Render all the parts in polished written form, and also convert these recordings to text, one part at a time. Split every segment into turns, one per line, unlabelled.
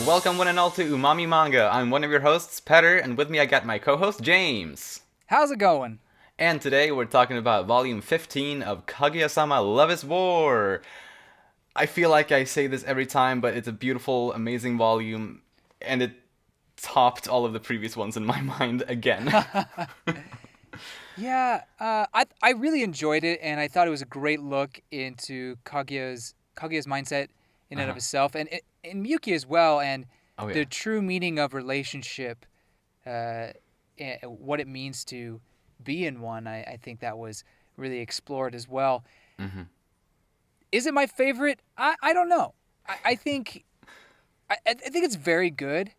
Welcome one and all to Umami Manga. I'm one of your hosts, Petter, and with me I got my co-host, James.
How's it going?
And today we're talking about volume 15 of Kaguya-sama Love is War. I feel like I say this every time, but it's a beautiful, amazing volume, and it topped all of the previous ones in my mind again.
Yeah, I really enjoyed it, and I thought it was a great look into Kaguya's mindset in and of
Uh-huh.
itself, and Miyuki as well, and
Oh yeah.
the true meaning of relationship, and what it means to be in one. I think that was really explored as well.
Mm-hmm.
Is it my favorite? I don't know. I think I think it's very good.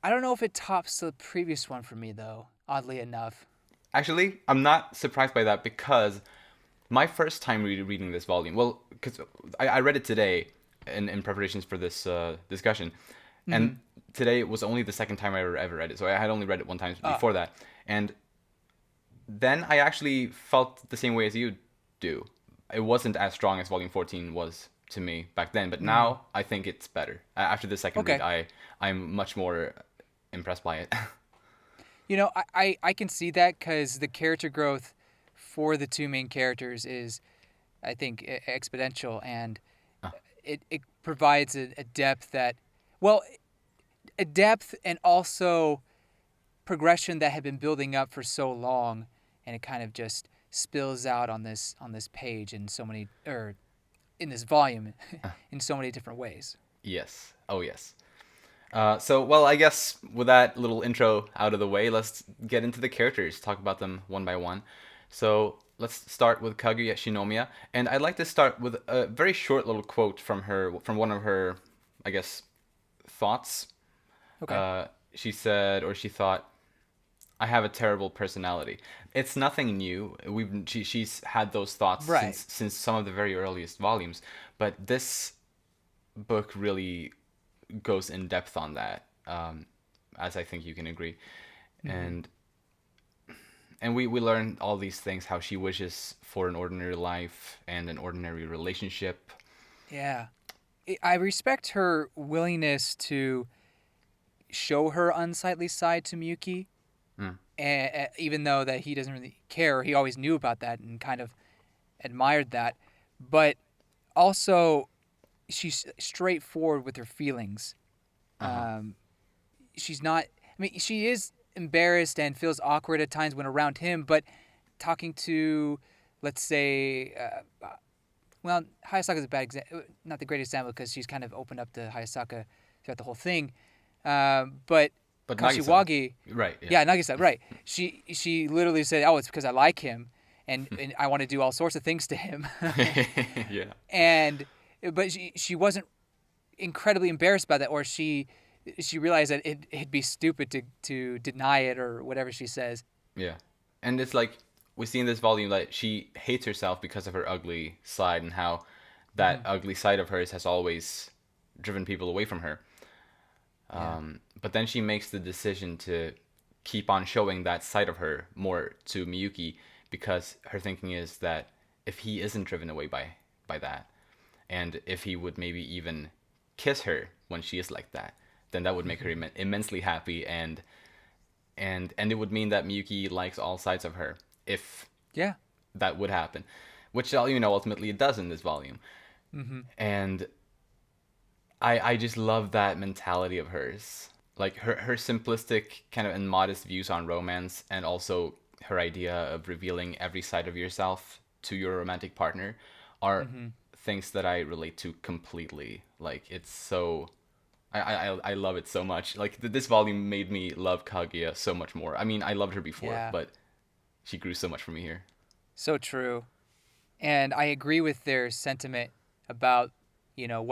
I don't know if it tops the previous one for me though. Oddly enough.
Actually, I'm not surprised by that because my first time reading this volume, well, because I read it today in preparations for this discussion,
Mm-hmm.
and today was only the second time I ever read it. So I had only read it one time before that, and then I actually felt the same way as you do. It wasn't as strong as Volume 14 was to me back then, but
Mm-hmm.
now I think it's better. After the second read,
Okay.
I'm much more impressed by it.
I can see that because the character growth for the two main characters is, I think, exponential, and it provides a depth that, well, a depth and also progression that had been building up for so long, and it kind of just spills out on this page in so many, or in this volume, in so many different ways.
Yes. Oh yes. Well, I guess with that little intro out of the way, let's get into the characters, talk about them one by one. So let's start with Kaguya Shinomiya, and I'd like to start with a very short little quote from her, from one of her, I guess, thoughts.
Okay.
She said, or she thought, "I have a terrible personality." It's nothing new. She's had those thoughts
Right.
since some of the very earliest volumes, but this book really goes in depth on that, as I think you can agree.
Mm-hmm.
And we learn all these things, how she wishes for an ordinary life and an ordinary relationship.
Yeah. I respect her willingness to show her unsightly side to Miyuki,
Mm.
even though that he doesn't really care. He always knew about that and kind of admired that, but also she's straightforward with her feelings.
Uh-huh.
Um, she's not. I mean, she is embarrassed and feels awkward at times when around him, but talking to, let's say, well, Hayasaka is a bad example, not the great example because she's kind of opened up to Hayasaka throughout the whole thing. But
But Nagisa,
Kashiwagi,
right? Yeah.
yeah, Nagisa, right? She literally said, "Oh, it's because I like him, and I want to do all sorts of things to him,"
Yeah.
and but she wasn't incredibly embarrassed by that, or she realized that it'd be stupid to deny it or whatever she says.
Yeah. And it's like we see in this volume that she hates herself because of her ugly side, and how that
Mm-hmm.
ugly side of hers has always driven people away from her.
Yeah.
But then she makes the decision to keep on showing that side of her more to Miyuki, because her thinking is that if he isn't driven away by that, and if he would maybe even kiss her when she is like that, then that would make her
Mm-hmm.
immensely happy, and it would mean that Miyuki likes all sides of her if
Yeah.
that would happen, which ultimately it does in this volume.
Mm-hmm.
And I just love that mentality of hers. Like her simplistic kind of and modest views on romance, and also her idea of revealing every side of yourself to your romantic partner, are
Mm-hmm.
things that I relate to completely. Like it's so I love it so much. Like this volume made me love Kaguya so much more. I mean, I loved her before,
Yeah.
but she grew so much for me here.
So true. And I agree with their sentiment about,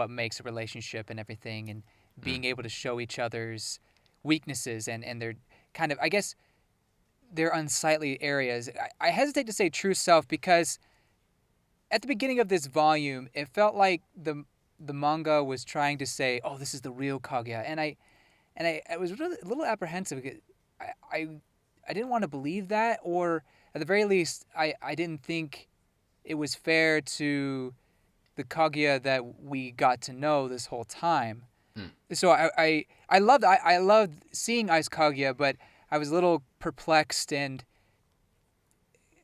what makes a relationship and everything, and
Mm.
being able to show each other's weaknesses and their kind of, I guess, their unsightly areas. I hesitate to say true self because at the beginning of this volume, it felt like the manga was trying to say, "Oh, this is the real Kaguya," and I was really a little apprehensive because I I, I didn't want to believe that, or at the very least, I didn't think it was fair to the Kaguya that we got to know this whole time. So I loved seeing Ice Kaguya, but I was a little perplexed and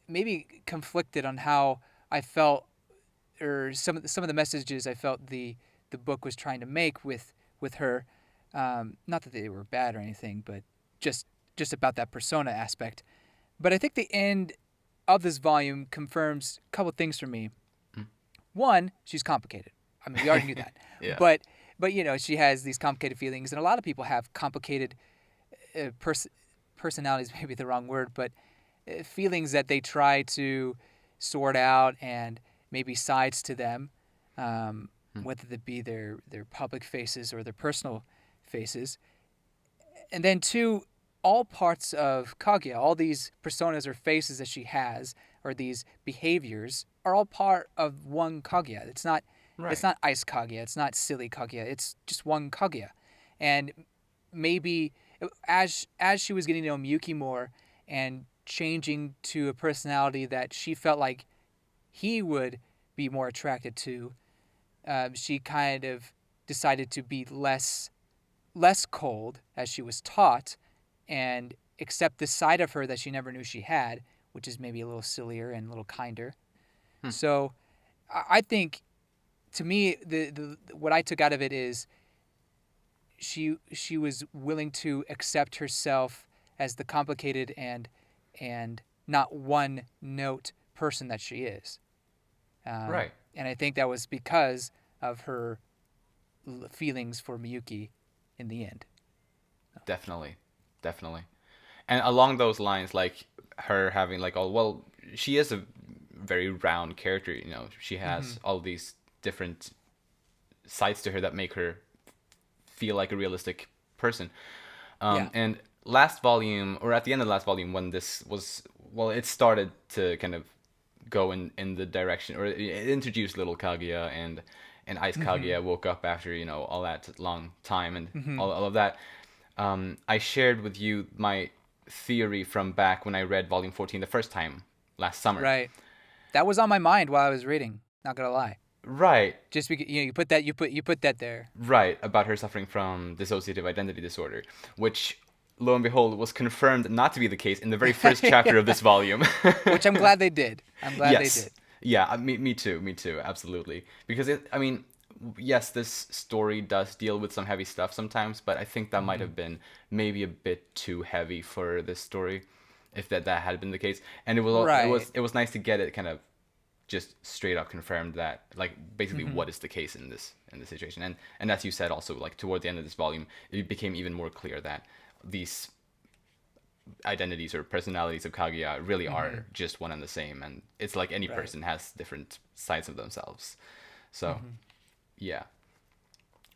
maybe conflicted on how I felt, or some of the messages I felt the book was trying to make with her. Not that they were bad or anything, but just just about that persona aspect. But I think the end of this volume confirms a couple things for me.
Mm.
One, she's complicated. I mean, we already knew that,
Yeah.
but she has these complicated feelings, and a lot of people have complicated uh, pers- personalities. Maybe the wrong word, but feelings that they try to sort out, and maybe sides to them,
Mm.
whether it be their public faces or their personal faces. And then two, all parts of Kaguya, all these personas or faces that she has, or these behaviors, are all part of one Kaguya. It's
Right.
not Ice Kaguya. It's not silly Kaguya. It's just one Kaguya. And maybe as she was getting to know Miyuki more and changing to a personality that she felt like he would be more attracted to, she kind of decided to be less cold as she was taught, and accept this side of her that she never knew she had, which is maybe a little sillier and a little kinder.
Hmm.
So I think, to me, the what I took out of it is she was willing to accept herself as the complicated and not one note person that she is.
Right.
And I think that was because of her feelings for Miyuki in the end.
Definitely. Definitely. And along those lines, like her having like all well, she is a very round character. She
Mm-hmm.
has all these different sides to her that make her feel like a realistic person.
Yeah.
And last volume, or at the end of the last volume, when this was well, it started to kind of go in the direction, or it introduced little Kaguya and Ice
Mm-hmm.
Kaguya woke up after all that long time and
Mm-hmm.
all of that. I shared with you my theory from back when I read Volume 14 the first time last summer.
Right. That was on my mind while I was reading. Not gonna lie.
Right,
Just because you put that there.
right, about her suffering from dissociative identity disorder, which lo and behold was confirmed not to be the case in the very first chapter of this volume.
Which I'm glad they did. I'm glad they
Yes.
did.
Yeah, me too, absolutely. Because I mean, yes, this story does deal with some heavy stuff sometimes, but I think that might
Mm-hmm.
have been maybe a bit too heavy for this story, if that had been the case. And
Right.
it was nice to get it kind of just straight up confirmed that like basically
Mm-hmm.
what is the case in this situation. And as you said also like toward the end of this volume, it became even more clear that these identities or personalities of Kaguya really
Mm-hmm.
are just one and the same, and it's like any
Right.
person has different sides of themselves. So
Mm-hmm.
yeah,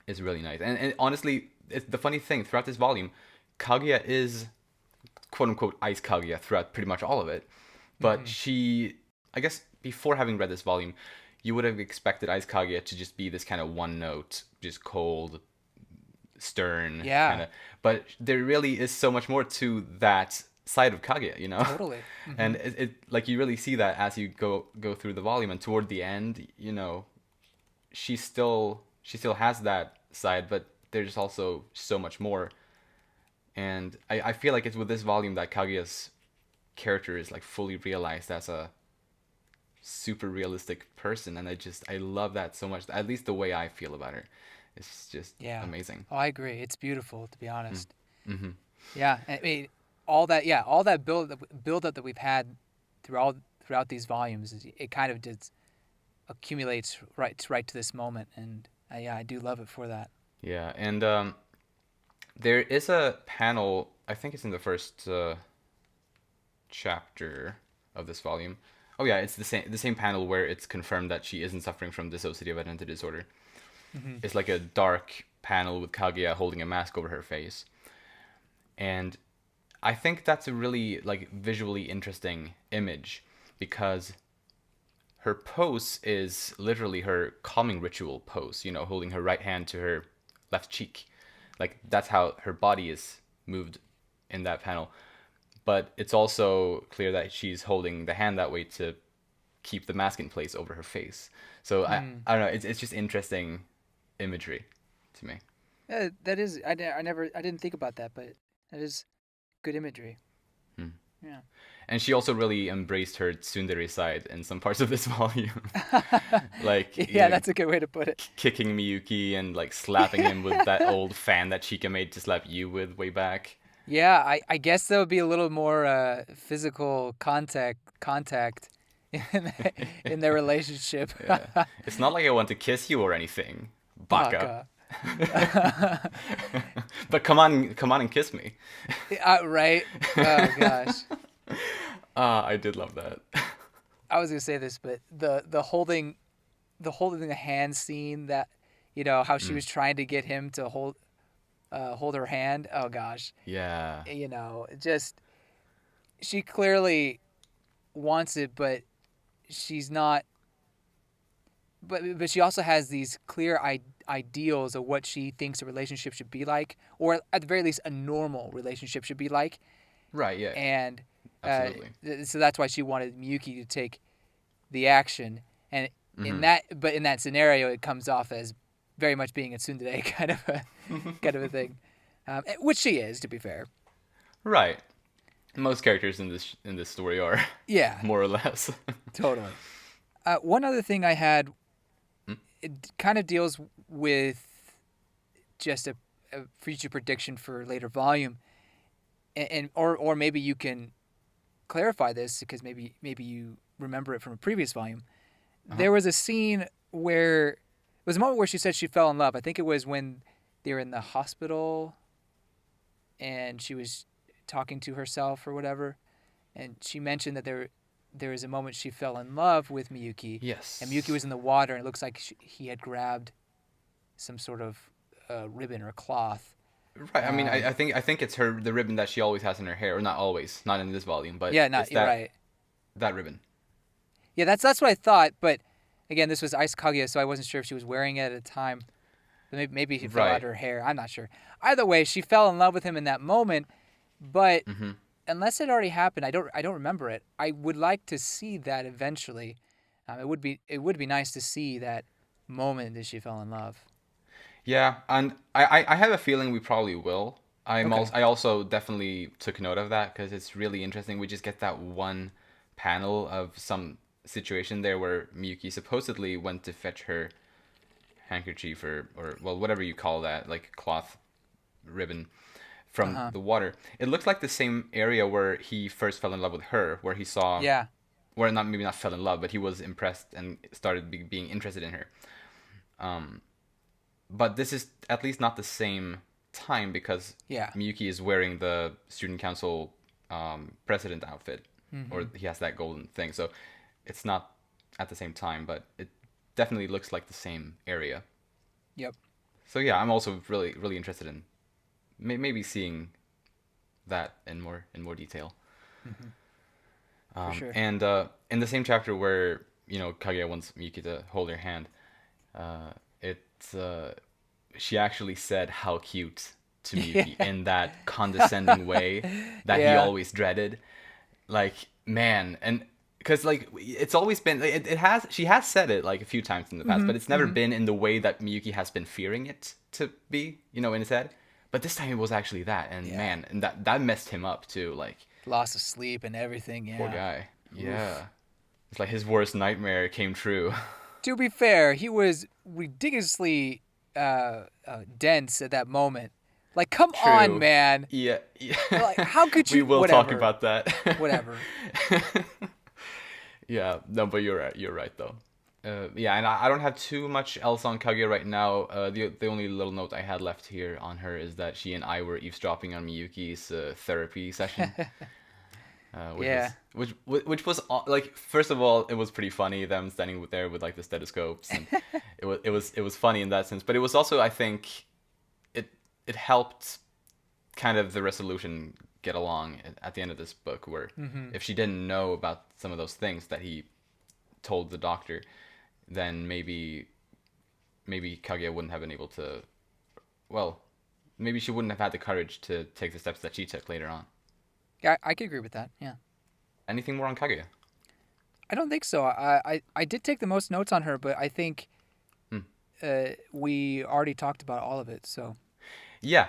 it's really nice. And honestly, it's the funny thing throughout this volume, Kaguya is quote unquote Ice Kaguya throughout pretty much all of it. But
Mm-hmm.
she, I guess, before having read this volume, you would have expected Ice Kaguya to just be this kind of one note, just cold, stern kind
Yeah.
of. But there really is so much more to that side of Kaguya.
Totally. Mm-hmm.
And it like you really see that as you go through the volume, and toward the end, she still has that side, but there's also so much more. And I feel like it's with this volume that Kaguya's character is like fully realized as a super realistic person, and I love that so much. At least the way I feel about her, it's just
Yeah.
amazing.
Oh, I agree. It's beautiful, to be honest.
Mm-hmm.
Yeah. I mean, all that. Yeah. All that build up that we've had throughout these volumes, it kind of just accumulates right to this moment, and yeah, I do love it for that.
Yeah, and there is a panel. I think it's in the first chapter of this volume. Oh yeah, it's the same panel where it's confirmed that she isn't suffering from dissociative identity disorder.
Mm-hmm.
It's like a dark panel with Kaguya holding a mask over her face, and I think that's a really like visually interesting image because her pose is literally her calming ritual pose, holding her right hand to her left cheek. Like that's how her body is moved in that panel. But it's also clear that she's holding the hand that way to keep the mask in place over her face. So I
Mm.
I don't know, it's just interesting imagery to me.
That is, I didn't think about that, but that is good imagery.
Hmm.
Yeah.
And she also really embraced her tsundere side in some parts of this volume. Like,
Yeah, that's a good way to put it.
kicking Miyuki and like slapping him with that old fan that Chika made to slap you with way back.
Yeah, I guess there would be a little more physical contact in their relationship.
Yeah. It's not like I want to kiss you or anything, baka.
Baka.
But come on and kiss me.
Right? Oh gosh.
I did love that.
I was gonna say this, but the holding the hand scene, that how she was trying to get him to hold her hand. Oh gosh.
Yeah.
Just she clearly wants it, but she's not. But she also has these clear ideals of what she thinks a relationship should be like, or at the very least, a normal relationship should be like.
Right, yeah.
And
Absolutely.
so that's why she wanted Miyuki to take the action. And
Mm-hmm.
in that scenario, it comes off as very much being a tsundere kind of a thing, which she is, to be fair.
Right. Most characters in this story are
Yeah,
more or less.
totally. One other thing I had, it kind of deals with just a future prediction for later volume, or maybe you can clarify this because maybe you remember it from a previous volume. There was a scene where it was a moment where she said she fell in love. I think it was when they were in the hospital and she was talking to herself or whatever, and she mentioned that there was a moment she fell in love with Miyuki.
Yes.
And Miyuki was in the water, and it looks like he had grabbed some sort of ribbon or cloth.
Right. I mean, I think it's the ribbon that she always has in her hair, or not always, not in this volume, but
Yeah,
it's
you're right.
that ribbon.
Yeah, that's what I thought. But again, this was Ice Kaguya, so I wasn't sure if she was wearing it at a time. Maybe she fell out
Right.
her hair. I'm not sure. Either way, she fell in love with him in that moment. But
Mm-hmm.
unless it already happened, I don't remember it. I would like to see that eventually. It would be nice to see that moment that she fell in love.
Yeah, and I have a feeling we probably will.
Okay.
I also definitely took note of that because it's really interesting. We just get that one panel of some situation there where Miyuki supposedly went to fetch her handkerchief or well, whatever you call that, like cloth ribbon
Uh
from
huh.
the water. It looked like the same area where he first fell in love with her, where he saw,
Yeah.
where not maybe not fell in love, but he was impressed and started being interested in her. But this is at least not the same time because
Yeah.
Miyuki is wearing the student council president outfit, or he has that golden thing. So it's not at the same time, but it definitely looks like the same area.
Yep.
So yeah, I'm also really interested in maybe seeing that in more detail.
For sure.
And in the same chapter where Kaguya wants Miyuki to hold her hand, it's she actually said how cute to Miyuki in that condescending way that he
Yeah.
always dreaded. Like, man, and because like it's always been it has she has said it like a few times in the past, but it's never been in the way that Miyuki has been fearing it to be, in his head. But this time it was actually that, and
Yeah.
man, and that messed him up too. Like,
Loss of sleep and everything. Yeah.
poor guy. Yeah, it's like his worst nightmare came true.
To be fair, he was ridiculously dense at that moment. Like, come on,
True.
man.
Yeah, yeah.
Like, how could
We
you?
will
Whatever.
talk about that.
Whatever.
Yeah, no, but you're right. You're right though. Yeah, and I don't have too much else on Kaguya right now. The only little note I had left here on her is that she and I were eavesdropping on Miyuki's therapy session.
Yeah.
Which was like, first of all, it was pretty funny, them standing there with like the stethoscopes, and it was funny in that sense. But it was also, I think, it helped kind of the resolution get along at the end of this book, where if she didn't know about some of those things that he told the doctor, then maybe Kaguya wouldn't have been able to, well, maybe she wouldn't have had the courage to take the steps that she took later on.
Yeah, I could agree with that. Yeah.
Anything more on Kaguya?
I don't think so. I did take the most notes on her, but I think we already talked about all of it. So
Yeah,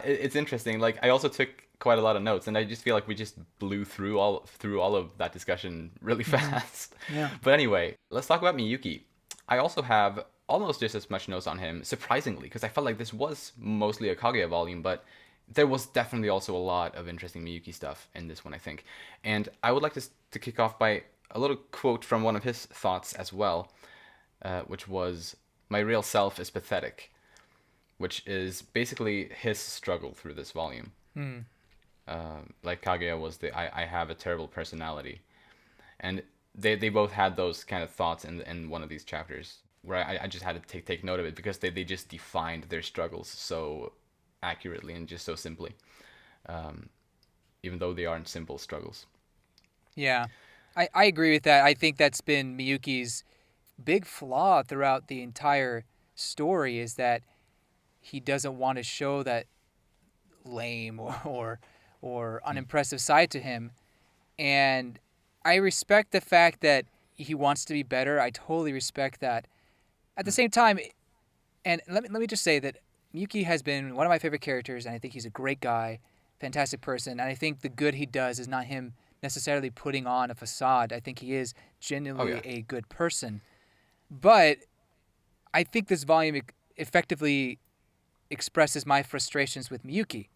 it's interesting. Like I also took quite a lot of notes, and I just feel like we just blew through all of that discussion really
Hmm.
fast.
Yeah.
But anyway, let's talk about Miyuki. I also have almost just as much notes on him, surprisingly, because I felt like this was mostly a Kaguya volume, but there was definitely also a lot of interesting Miyuki stuff in this one, I think. And I would like to kick off by a little quote from one of his thoughts as well, which was, "My real self is pathetic," which is basically his struggle through this volume.
Hmm.
Like Kaguya was I have a terrible personality, and they both had those kind of thoughts in one of these chapters where I just had to take note of it because they just defined their struggles so accurately and just so simply, even though they aren't simple struggles.
Yeah. I agree with that. I think that's been Miyuki's big flaw throughout the entire story is that he doesn't want to show that lame or unimpressive side to him. And I respect the fact that he wants to be better. I totally respect that. At the same time, and let me just say that Miyuki has been one of my favorite characters, and I think he's a great guy, fantastic person. And I think the good he does is not him necessarily putting on a facade. I think he is
Oh
genuinely
yeah.
a good person. But I think this volume effectively expresses my frustrations with Miyuki,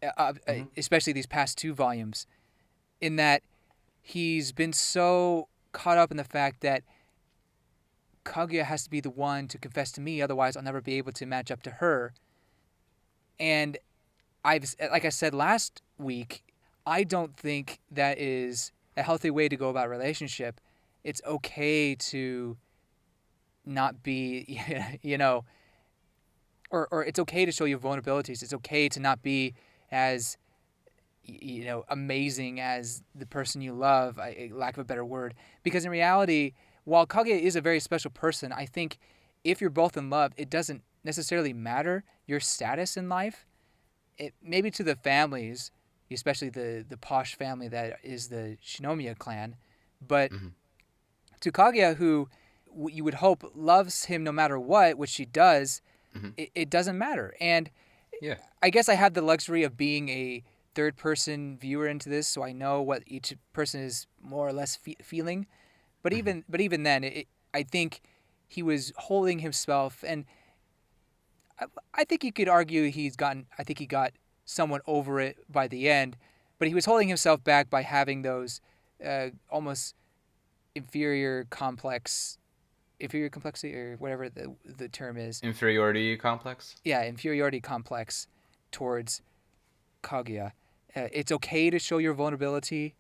Hmm.
especially these past two volumes, in that he's been so caught up in the fact that Kaguya has to be the one to confess to me, otherwise I'll never be able to match up to her. And like I said last week, I don't think that is a healthy way to go about a relationship. It's okay to not be, you know, or it's okay to show your vulnerabilities. It's okay to not be as amazing as the person you love, lack of a better word, because in reality, while Kaguya is a very special person, I think if you're both in love, it doesn't necessarily matter your status in life. It maybe to the families, especially the posh family that is the Shinomiya clan, but
Hmm.
to Kaguya, who you would hope loves him no matter what, which she does,
Hmm.
it doesn't matter. And
Yeah.
I guess I have the luxury of being a third person viewer into this, so I know what each person is more or less feeling. But
Hmm.
even then, I think he was holding himself, and I think you could argue he's gotten. I think he got somewhat over it by the end, but he was holding himself back by having those almost inferior complex, inferior complexity or whatever the term is.
Inferiority complex.
Yeah, inferiority complex towards Kaguya. It's okay to show your vulnerability.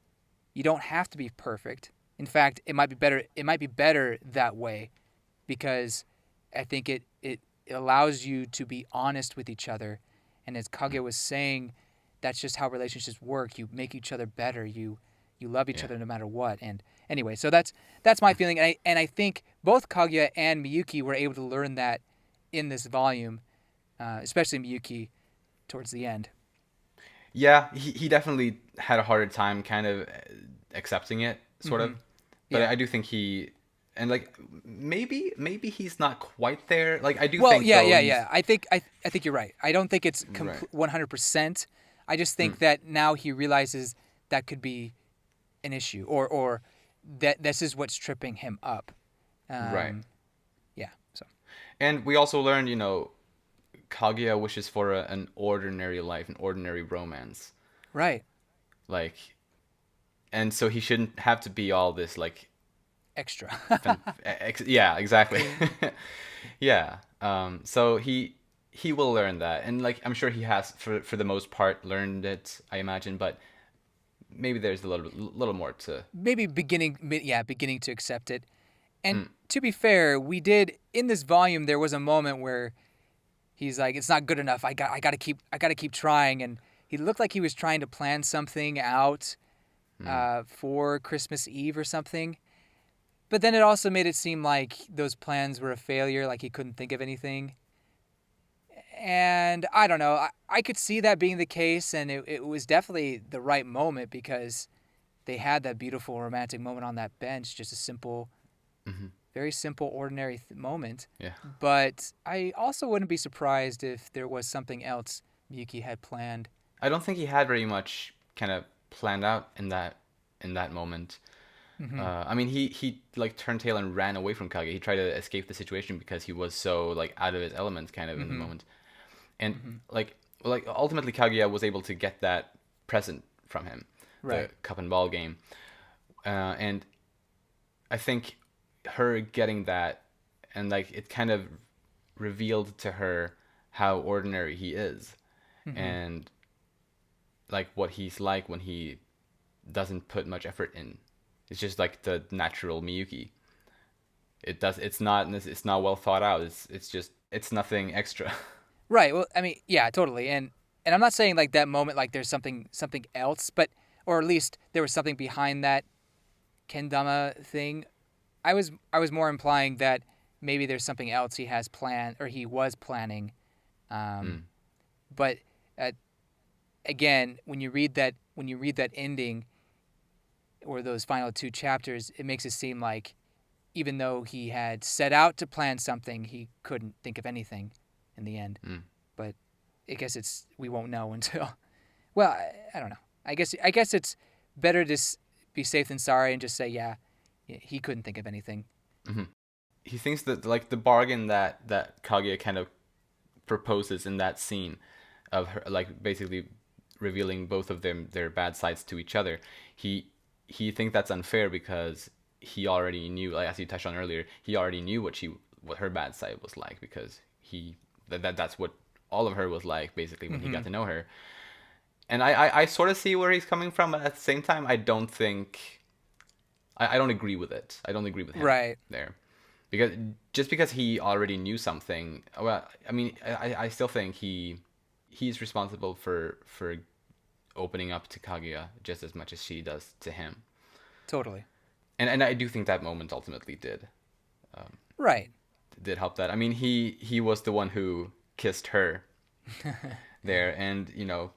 You don't have to be perfect. In fact, it might be better. It might be better that way because I think it allows you to be honest with each other. And as Kaguya was saying, that's just how relationships work. You make each other better. You love each
Yeah.
other no matter what. And anyway, so that's my feeling. And I think both Kaguya and Miyuki were able to learn that in this volume, especially Miyuki towards the end.
Yeah, he definitely had a harder time kind of accepting it, sort
Mm-hmm.
of. But
Yeah.
I do think he, and like maybe he's not quite there. Like I do
Well,
think
yeah,
though
yeah,
he's
yeah. I think you're right. I don't think it's
right.
100%. I just
Mm,
think that now he realizes that could be an issue, or that this is what's tripping him up.
right.
Um, yeah. So
And we also learned, Kaguya wishes for an ordinary life, an ordinary romance.
right,
Like, and so he shouldn't have to be all this like,
extra.
yeah, exactly. Yeah. So he will learn that, and like I'm sure he has for the most part learned it. I imagine, but maybe there's a little more to.
Maybe beginning to accept it. And
Mm,
to be fair, we did in this volume. There was a moment where he's like, "It's not good enough. I got to keep trying." And he looked like he was trying to plan something out
mm,
for Christmas Eve or something. But then it also made it seem like those plans were a failure, like he couldn't think of anything. And I don't know. I could see that being the case, and it was definitely the right moment because they had that beautiful romantic moment on that bench, just a simple,
mm-hmm.
very simple, ordinary moment.
Yeah.
But I also wouldn't be surprised if there was something else Miyuki had planned.
I don't think he had very much kind of planned out in that moment.
Hmm.
I mean, he like turned tail and ran away from Kage. He tried to escape the situation because he was so like out of his element, kind of in the
Hmm.
moment. And
Hmm.
like ultimately, Kaguya was able to get that present from him, the
Right.
cup and ball game. And I think her getting that, and like it kind of revealed to her how ordinary he is,
Hmm.
and like what he's like when he doesn't put much effort in. It's just like the natural Miyuki. It's not well thought out. It's just it's nothing extra.
Right. Well, I mean, yeah, totally. And I'm not saying like that moment like there's something else, but or at least there was something behind that kendama thing. I was more implying that maybe there's something else he has planned or he was planning. Um,
Mm.
but uh, again, when you read that ending or those final two chapters, it makes it seem like even though he had set out to plan something, he couldn't think of anything in the end.
Mm.
But I guess it's we won't know until. Well, I don't know. I guess it's better to be safe than sorry and just say yeah, he couldn't think of anything.
Hmm. He thinks that like the bargain that Kaguya kind of proposes in that scene of her like basically revealing both of them their bad sides to each other. He he thinks that's unfair because he already knew, like as you touched on earlier, he already knew what her bad side was like because that's what all of her was like basically when he
Mm-hmm.
got to know her. And I sort of see where he's coming from, but at the same time I don't think I don't agree with it. I don't agree with him
Right.
there because just because he already knew something, well, I mean, I still think he's responsible for opening up to Kaguya just as much as she does to him.
Totally.
And I do think that moment ultimately
Right.
did help that. I mean, he was the one who kissed her there, and you know,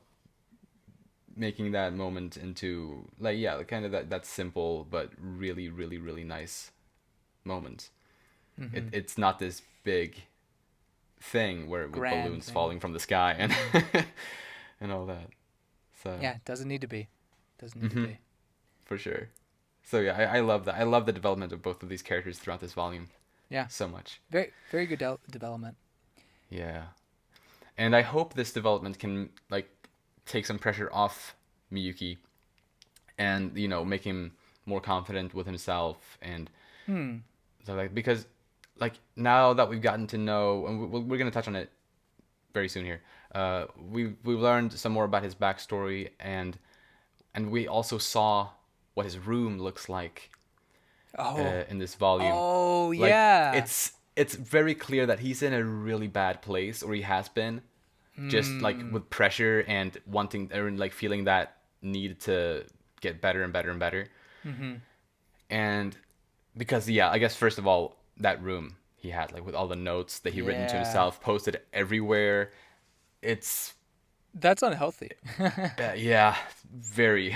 making that moment into like yeah, kind of that simple but really nice moment.
Mm-hmm.
It's not this big thing where with
Grand
balloons
thing.
falling from the sky and
Mm-hmm.
and all that. So
Yeah. Doesn't need to be. Doesn't need to
hmm
be.
for sure. So yeah, I love that. I love the development of both of these characters throughout this volume
Yeah.
so much.
Very very good development.
Yeah, and I hope this development can like take some pressure off Miyuki and you know make him more confident with himself and
Hmm.
so like because like now that we've gotten to know and we're gonna touch on it very soon here. We've learned some more about his backstory and we also saw what his room looks like
Oh.
in this volume.
Oh
Like
yeah.
it's very clear that he's in a really bad place, or he has been, just like
Hmm.
with pressure and wanting or like feeling that need to get better and better and better.
Mm-hmm.
And because yeah, I guess first of all that room he had like with all the notes that he written to
Yeah.
himself posted everywhere. It's
That's unhealthy.
yeah, very.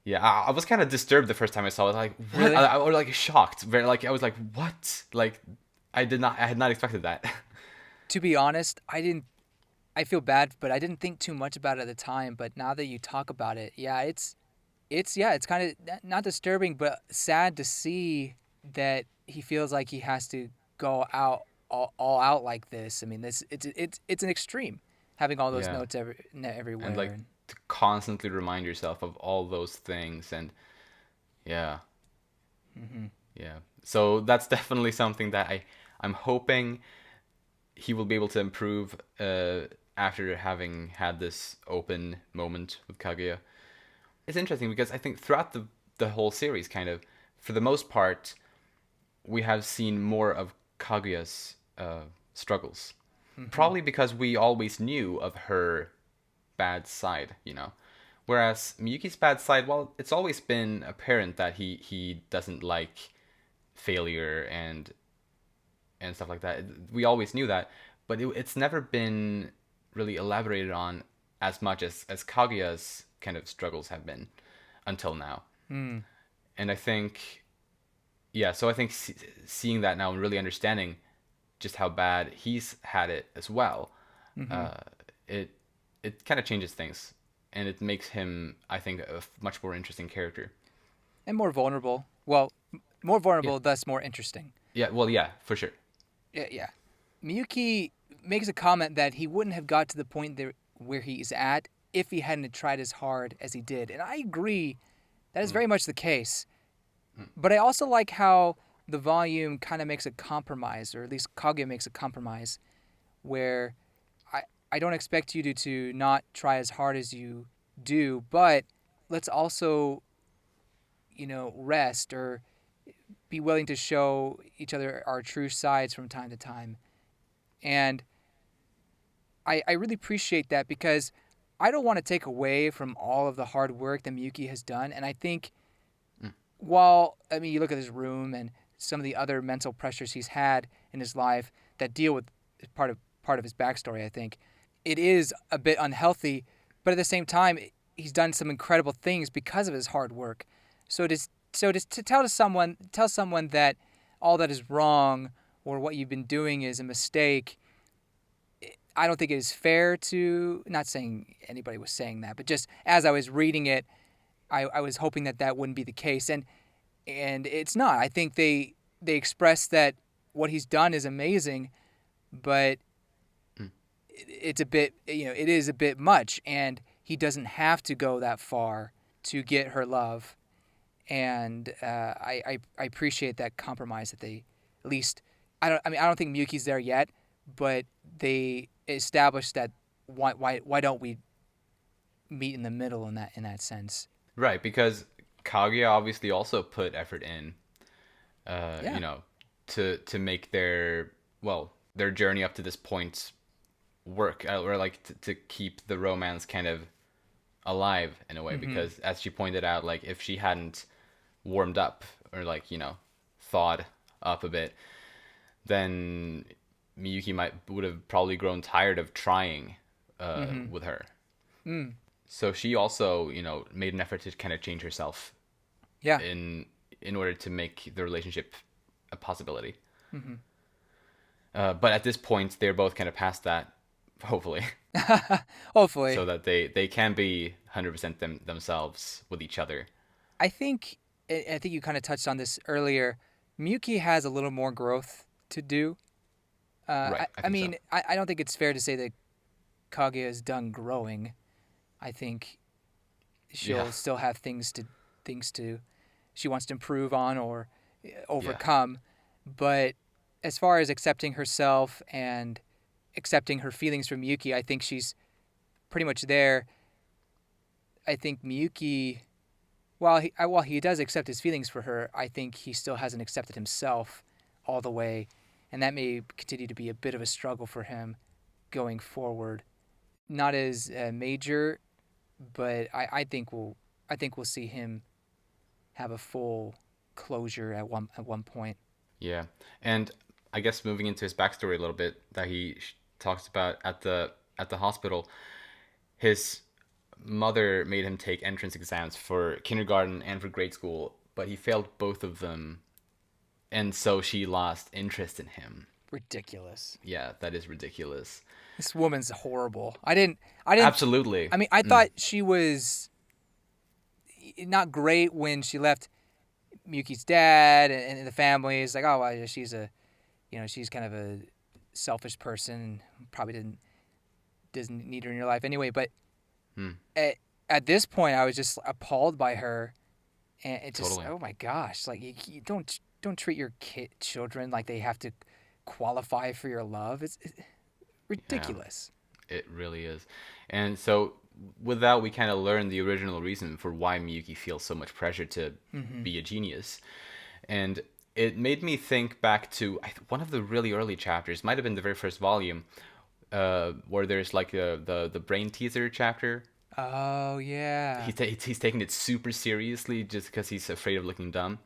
Yeah, I was kind of disturbed the first time I saw it. Like, what?
Really?
I was like shocked. Very like I was like, what? Like, I had not expected that.
To be honest, I didn't. I feel bad, but I didn't think too much about it at the time. But now that you talk about it, yeah, it's kind of not disturbing, but sad to see that he feels like he has to go out all out like this. I mean, this it's an extreme having all those
Yeah,
notes
and
everywhere.
like
And
to constantly remind yourself of all those things, and yeah,
hmm.
yeah. So that's definitely something that I'm hoping he will be able to improve after having had this open moment with Kaguya. It's interesting because I think throughout the whole series, kind of, for the most part, we have seen more of Kaguya's struggles.
Hmm.
Probably because we always knew of her bad side, you know. Whereas Miyuki's bad side, well, it's always been apparent that he doesn't like failure and stuff like that. We always knew that, but it's never been really elaborated on as much as Kaguya's kind of struggles have been until now.
Mm.
And I think yeah, so I think seeing that now and really understanding just how bad he's had it as well,
Hmm.
uh, it it kind of changes things, and it makes him, I think, a much more interesting character.
And more vulnerable. Well, more
Yeah,
vulnerable, thus more interesting.
yeah, well, yeah, for sure.
Yeah, yeah. Miyuki makes a comment that he wouldn't have got to the point there where he's at if he hadn't tried as hard as he did. And I agree, that is
Mm,
very much the case.
mm,
But I also like how the volume kind of makes a compromise, or at least Kaguya makes a compromise, where I, I don't expect you to not try as hard as you do, but let's also, rest or be willing to show each other our true sides from time to time. And I really appreciate that because I don't want to take away from all of the hard work that Miyuki has done. And I think
mm.
while, I mean, you look at his room and some of the other mental pressures he's had in his life that deal with part of his backstory, I think it is a bit unhealthy, but at the same time, he's done some incredible things because of his hard work. So to tell someone that all that is wrong or what you've been doing is a mistake. I don't think it is fair to, not saying anybody was saying that, but just as I was reading it, I was hoping that that wouldn't be the case, and it's not. I think they express that what he's done is amazing, but
Mm.
it's a bit, it is a bit much, and he doesn't have to go that far to get her love. And I appreciate that compromise that they, at least, I don't think Miyuki's there yet, but they established that why don't we meet in the middle in that sense.
Right, because Kaguya obviously also put effort in,
Yeah.
to make their journey up to this point work, or like to keep the romance kind of alive in a way.
Mm-hmm.
Because as she pointed out, like if she hadn't warmed up or like thawed up a bit, then Miyuki might would have probably grown tired of trying
Mm-hmm.
with her.
Mm.
So she also, made an effort to kind of change herself
Yeah.
in in order to make the relationship a possibility.
Mm-hmm.
But at this point, they're both kind of past that, hopefully,
Hopefully,
so that they can be 100% themselves with each other.
I think you kind of touched on this earlier. Miyuki has a little more growth to do.
Right, I
I
think so.
mean, I don't think it's fair to say that Kaguya is done growing. I think
Yeah,
she'll still have things to she wants to improve on or
yeah,
overcome. But as far as accepting herself and accepting her feelings for Miyuki, I think she's pretty much there. I think Miyuki, while he does accept his feelings for her, I think he still hasn't accepted himself all the way, and that may continue to be a bit of a struggle for him going forward. Not as major, but I think we'll see him have a full closure at one point.
yeah. And I guess moving into his backstory a little bit, that he talks about at the hospital, his mother made him take entrance exams for kindergarten and for grade school, but he failed both of them, and so she lost interest in him.
Ridiculous.
Yeah, that is ridiculous.
This woman's horrible. I didn't.
Absolutely.
I mean, I thought she was not great when she left Miyuki's dad and the family. It's like, oh, well, she's she's kind of a selfish person. Probably doesn't need her in your life anyway. But
Hmm,
at this point, I was just appalled by her, and it just,
totally.
oh my gosh, like you don't treat your children like they have to qualify for your love. It's
Yeah,
ridiculous.
it really is. And so with that, we kind of learn the original reason for why Miyuki feels so much pressure to
Mm-hmm.
be a genius. And it made me think back to one of the really early chapters, might have been the very first volume, where there's like the brain teaser chapter.
Oh yeah.
He's taking it super seriously just because he's afraid of looking dumb.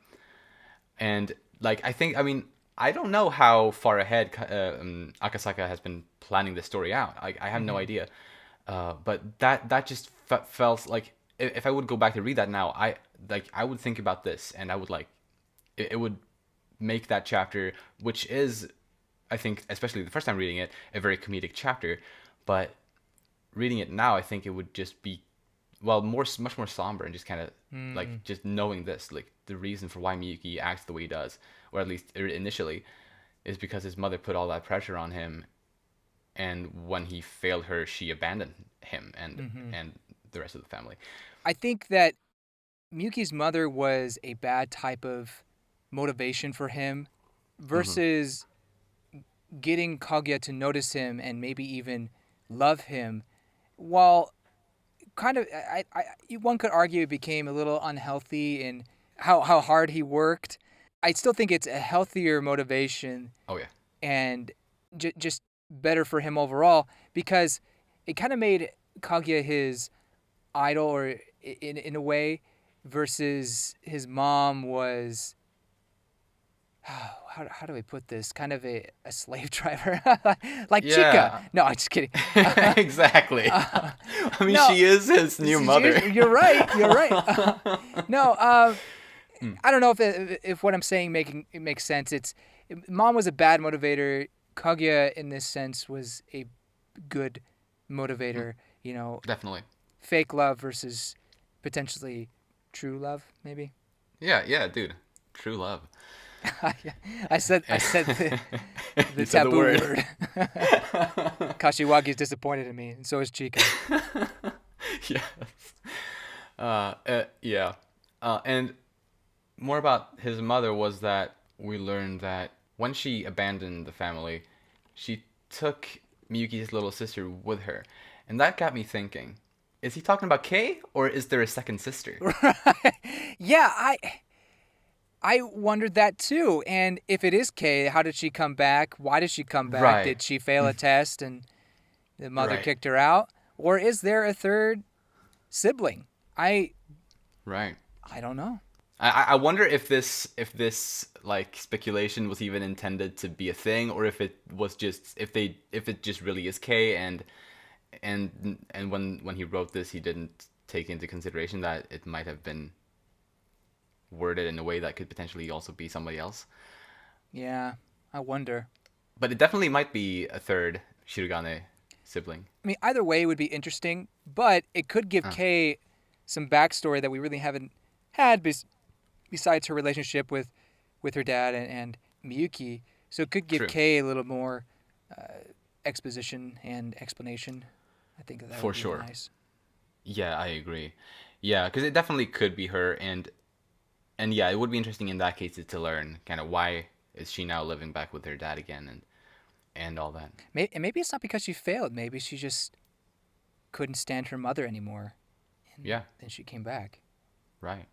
And like I mean, I don't know how far ahead Akasaka has been planning this story out. I have no
Mm-hmm.
idea. But that just felt like, if I would go back to read that now, I would think about this, and I would like it would make that chapter, which is, I think, especially the first time reading it, a very comedic chapter, but reading it now, I think it would just be, well, much more somber, and just kind of like just knowing this, like the reason for why Miyuki acts the way he does, or at least initially, is because his mother put all that pressure on him, and when he failed her, she abandoned him and the rest of the family.
I think that Miyuki's mother was a bad type of motivation for him versus getting Kaguya to notice him and maybe even love him. While kind of, one could argue it became a little unhealthy in how hard he worked. I still think it's a healthier motivation.
Oh yeah.
And just better for him overall, because it kind of made Kaguya his idol, or in a way, versus his mom was, how do I put this? Kind of a slave driver, like Chika. No, I'm just kidding.
Exactly. I mean, no, she is his new mother.
You're right. No, I don't know if what I'm saying makes sense. Mom was a bad motivator. Kaguya, in this sense, was a good motivator.
Definitely.
Fake love versus potentially true love, maybe.
Yeah, dude. True love.
I said the taboo word. Kashiwagi's disappointed in me, and so is Chika.
Yes. Yeah. And more about his mother was that we learned that when she abandoned the family, she took Miyuki's little sister with her. And that got me thinking, is he talking about Kei, or is there a second sister?
Yeah, I wondered that too. And if it is Kei, how did she come back? Why did she come back?
Right.
Did she fail a test and the mother kicked her out? Or is there a third sibling? I don't know.
I wonder if this like speculation was even intended to be a thing, or if it was just if it just really is Kei, and when he wrote this, he didn't take into consideration that it might have been worded in a way that could potentially also be somebody else.
Yeah, I wonder.
But it definitely might be a third Shirogane sibling.
I mean, either way would be interesting, but it could give Kei some backstory that we really haven't had besides her relationship with her dad and Miyuki. So it could give Kei a little more exposition and explanation. I think that would be nice.
Yeah, I agree. Yeah, because it definitely could be her, and yeah, it would be interesting in that case to learn kind of why is she now living back with her dad again, and all that.
Maybe it's not because she failed. Maybe she just couldn't stand her mother anymore. And then she came back.
Right.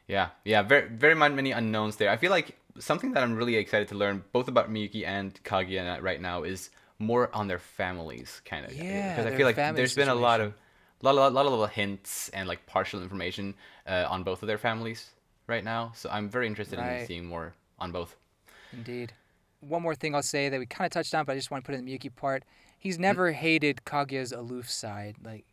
Yeah. Very, very many unknowns there. I feel like something that I'm really excited to learn, both about Miyuki and Kaguya right now, is more on their families, kind of.
Yeah.
Because I feel like there's been a lot of little hints and like partial information on both of their families right now. So I'm very interested in seeing more on both.
Indeed. One more thing I'll say that we kind of touched on, but I just want to put in the Miyuki part. He's never hated Kaguya's aloof side. Like,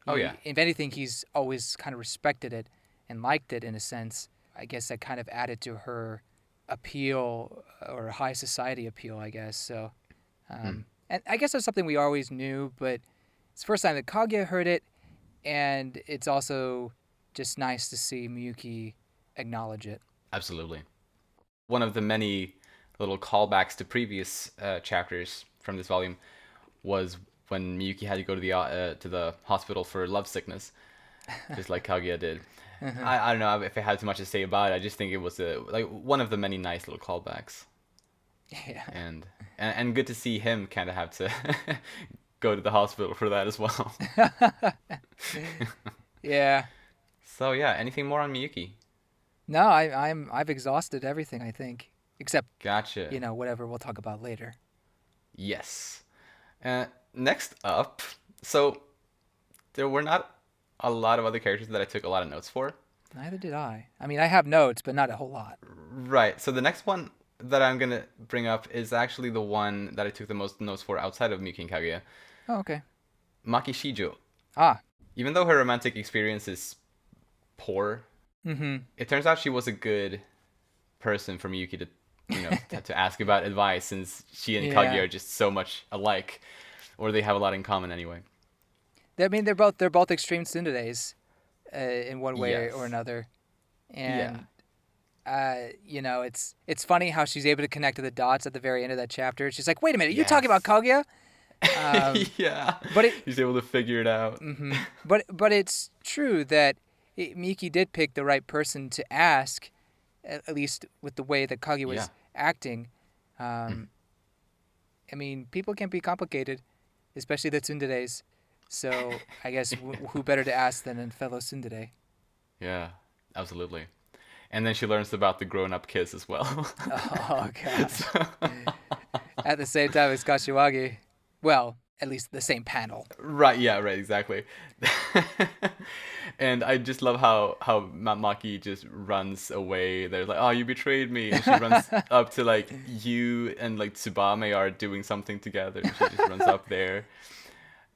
if anything, he's always kind of respected it and liked it in a sense. I guess that kind of added to her appeal, or high society appeal, I guess. So, and I guess that's something we always knew, but it's the first time that Kaguya heard it, and it's also just nice to see Miyuki acknowledge it.
Absolutely. One of the many little callbacks to previous chapters from this volume was when Miyuki had to go to the hospital for love sickness, just like Kaguya did. I don't know if I had too much to say about it. I just think it was one of the many nice little callbacks.
Yeah.
And good to see him kind of have to go to the hospital for that as well.
Yeah.
So yeah, anything more on Miyuki?
No, I've exhausted everything, I think, except
gotcha.
Whatever we'll talk about later.
Yes. Next up, so there were not a lot of other characters that I took a lot of notes for.
Neither did I. I mean, I have notes, but not a whole lot.
Right. So the next one that I'm going to bring up is actually the one that I took the most notes for outside of Miyuki and Kaguya.
Oh, okay.
Maki Shijo.
Ah.
Even though her romantic experience is poor, it turns out she was a good person for Miyuki to, to ask about advice, since she and
Yeah.
Kaguya are just so much alike, or they have a lot in common anyway.
I mean, they're both extreme tsunderes, in one way or
Yes.
another,
Yeah.
and it's funny how she's able to connect to the dots at the very end of that chapter. She's like, "Wait a minute, you're talking about
Yes.
Kaguya?" Um,
Yeah.
but it,
He's able to figure it out.
but it's true that Miki did pick the right person to ask, at least with the way that Kaguya
Yeah.
was acting. Um, I mean, people can be complicated, especially the tsunderes. So I guess who better to ask than a fellow tsundere?
Yeah. Absolutely. And then she learns about the grown-up kiss as well.
Oh gosh!
So-
At the same time as Kashiwagi, well, at least the same panel.
Right, yeah, right, exactly. And I just love how Maki just runs away. They're like, "Oh, you betrayed me," and she runs up to like you and like Tsubame are doing something together. And she just runs up there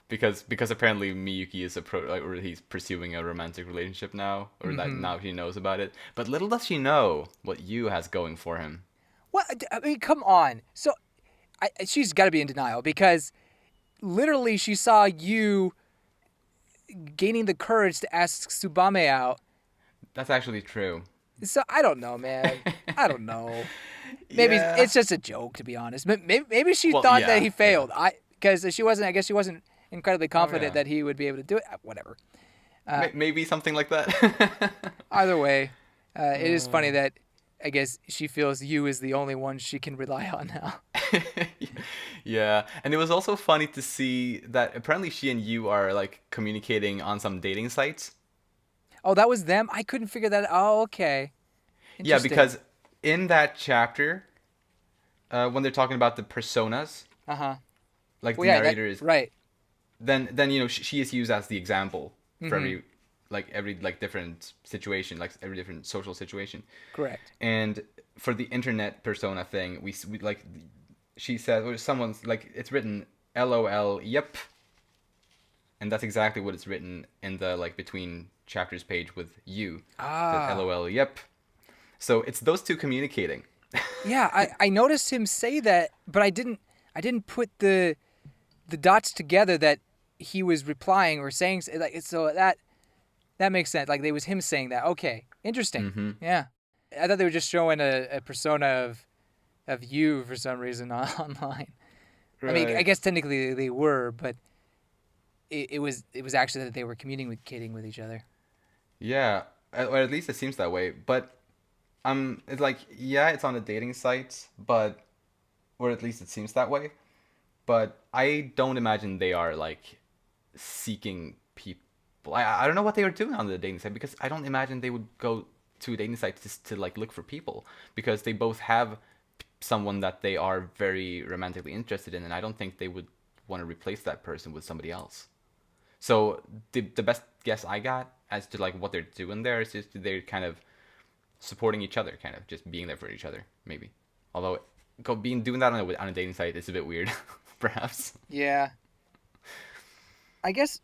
because apparently Miyuki is or he's pursuing a romantic relationship now, or that now he knows about it. But little does she know what Yu has going for him.
What? I mean, come on. So, she's got to be in denial because literally she saw you gaining the courage to ask Tsubame out.
That's actually true.
So I don't know, man. I don't know. Maybe
Yeah.
it's just a joke, to be honest. Maybe she
Well,
thought
yeah,
that he
yeah.
failed. Because she wasn't. I guess she wasn't incredibly confident
yeah.
that he would be able to do it. Whatever.
Maybe something like that.
Either way, it is funny that I guess she feels you is the only one she can rely on now.
Yeah, and it was also funny to see that apparently she and you are like communicating on some dating sites.
Oh, that was them. I couldn't figure that. Oh, okay.
Yeah,
Interesting.
because in that chapter, when they're talking about the personas,
Uh-huh.
like
Well,
the
yeah,
narrator is,
right.
then she is used as the example for every like different situation, like every different social situation.
Correct.
And for the internet persona thing, we like she says, or someone's like, it's written LOL, yep, and that's exactly what it's written in the like between chapters page with you. It says
Ah.
LOL, yep. So it's those two communicating.
Yeah, I noticed him say that, but I didn't put the dots together that he was replying or saying like so that makes sense. Like it was him saying that. Okay, interesting. Yeah, I thought they were just showing a persona of you for some reason online. I mean, I
Right.
guess technically they were, but it was actually that they were communicating with each other.
Yeah, or at least it seems that way. But it's like, yeah, it's on a dating site, but or at least it seems that way. But I don't imagine they are like seeking people. I don't know what they are doing on the dating site, because I don't imagine they would go to a dating site just to like look for people, because they both have someone that they are very romantically interested in, and I don't think they would want to replace that person with somebody else. So the best guess I got as to like what they're doing there is just they're kind of supporting each other, kind of just being there for each other, maybe. Although doing that on a dating site is a bit weird, perhaps.
Yeah, I guess.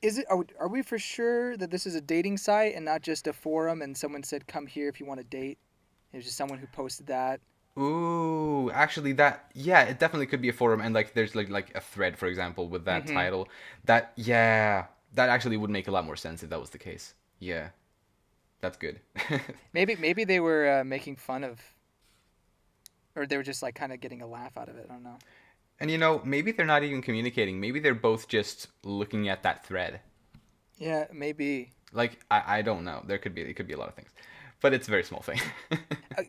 Is it? Are we for sure that this is a dating site and not just a forum? And someone said, "Come here if you want to date." It was just someone who posted that.
Ooh, actually, that, yeah, it definitely could be a forum, and like there's like a thread, for example, with that title. That, yeah, that actually would make a lot more sense if that was the case. Yeah, that's good.
Maybe they were making fun of, or they were just like kind of getting a laugh out of it. I don't know.
And maybe they're not even communicating. Maybe they're both just looking at that thread.
Yeah, maybe.
Like, I don't know. It could be a lot of things, but it's a very small thing.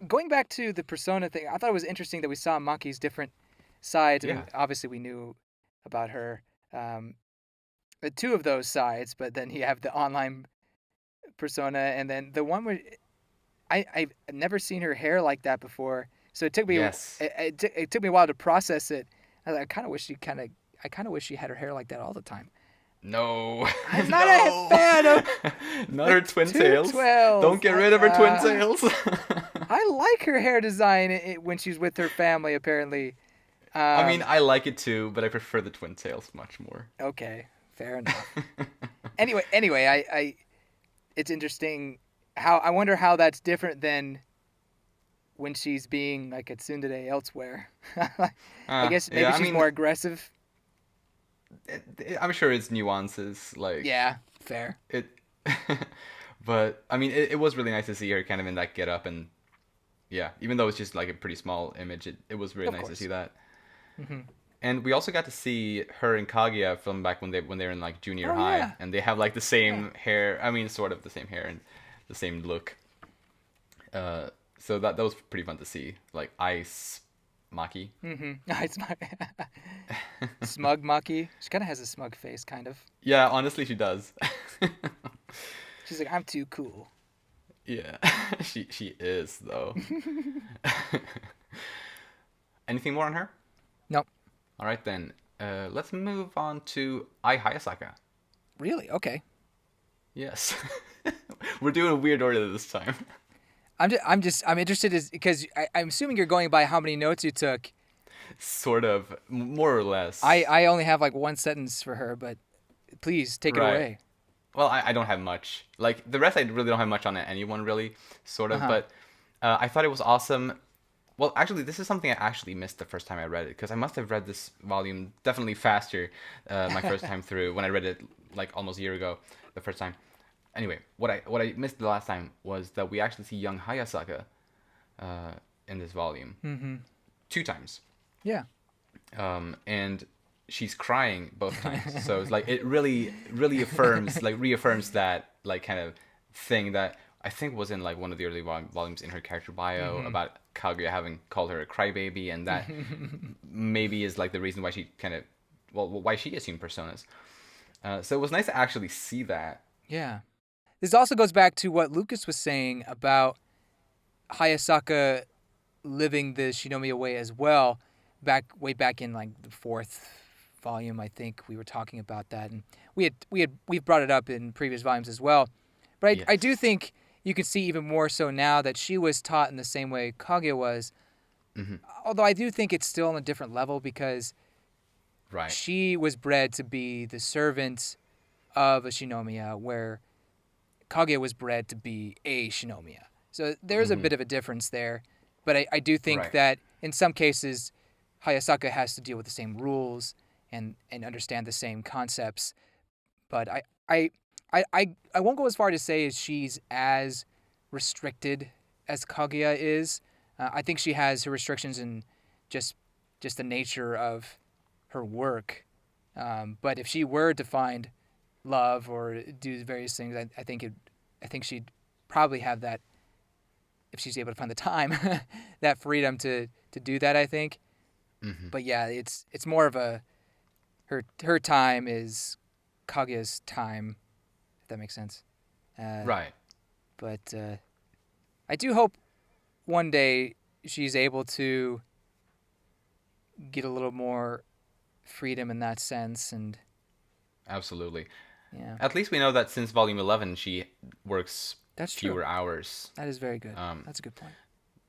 Going back to the persona thing, I thought it was interesting that we saw Maki's different sides. I mean,
Yeah.
obviously we knew about her, two of those sides, but then you have the online persona, and then the one where I've never seen her hair like that before. So it took me
Yes.
it took me a while to process it. I kind of wish she had her hair like that all the time.
No.
I'm not
No.
a fan of
Not her twin
two
tails.
twelves.
Don't get rid of her twin tails.
I like her hair design when she's with her family. Apparently,
I mean, I like it too, but I prefer the twin tails much more.
okay, fair enough. Anyway, I it's interesting how I wonder how that's different than when she's being like a tsundere elsewhere. I guess maybe
Yeah, I
she's
mean,
more aggressive.
I'm sure it's nuances, like
Yeah, fair.
it. But I mean, it was really nice to see her kind of in that get up, and yeah, even though it's just like a pretty small image, it was really
Of
nice to see
course.
that.
Hmm.
And we also got to see her and Kaguya film back when they were in like junior
Oh
high,
yeah,
and they have like the
yeah.
same hair. I mean, sort of the same hair and the same look. Uh, so that was pretty fun to see. Like Ice Maki.
Mm-hmm. It's my smug Maki. She kind of has a smug face, kind of.
Yeah, honestly, she does.
She's like, I'm too cool.
Yeah, she is though. Anything more on her?
Nope.
All right then. Let's move on to Ai Hayasaka.
Really? Okay.
Yes, we're doing a weird order this time.
I'm interested because I'm assuming you're going by how many notes you took.
Sort of, more or less.
I only have like one sentence for her, but please take it
Right.
away.
Well, I don't have much. Like the rest, I really don't have much on anyone really, sort of.
Uh-huh.
But I thought it was awesome. Well, actually, this is something I actually missed the first time I read it because I must have read this volume definitely faster my first time through when I read it like almost a year ago the first time. Anyway, what I missed the last time was that we actually see young Hayasaka in this volume
Mm-hmm.
2 times,
Yeah.
and she's crying both times. So it's like it really affirms like reaffirms that like kind of thing that I think was in like one of the early volumes in her character bio about Kaguya having called her a crybaby, and that maybe is like the reason why she kind of why she assumed personas. So it was nice to actually see that.
Yeah. This also goes back to what Lucas was saying about Hayasaka living the Shinomiya way as well. Way back in like the fourth volume, I think we were talking about that, and we've brought it up in previous volumes as well. But I do
Yes.
think you can see even more so now that she was taught in the same way Kaguya was.
Hmm.
Although I do think it's still on a different level because
Right.
she was bred to be the servant of a Shinomiya, where Kaguya was bred to be a Shinomiya. So there's a
Hmm.
bit of a difference there. But I do think
Right.
that in some cases, Hayasaka has to deal with the same rules and understand the same concepts. But I won't go as far to say as she's as restricted as Kaguya is. I think she has her restrictions in just the nature of her work. But if she were to find love or do various things, I think she'd probably have that if she's able to find the time, that freedom to do that. I think.
Hmm.
But yeah, it's more of a her time is Kaguya's time, if that makes sense. Uh,
Right.
but I do hope one day she's able to get a little more freedom in that sense, and
Absolutely.
yeah,
At least we know that since volume 11, she works
that's true.
fewer hours.
That is very good.
Um,
That's a good point.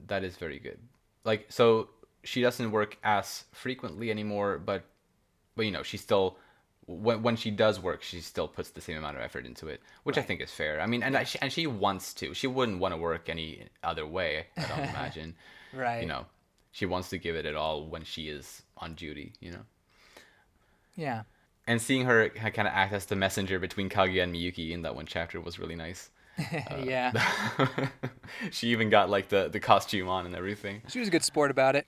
that is very good. Like, so she doesn't work as frequently anymore, but you know, she still when she does work, she still puts the same amount of effort into it, which I
Right.
think is fair. I mean,
Yeah.
and she wants to. She wouldn't want to work any other way. I don't imagine. You
Right.
know, she wants to give it all when she is on duty. You know.
Yeah.
And seeing her kind of act as the messenger between Kaguya and Miyuki in that one chapter was really nice.
Yeah.
She even got like the costume on and everything.
She was a good sport about it.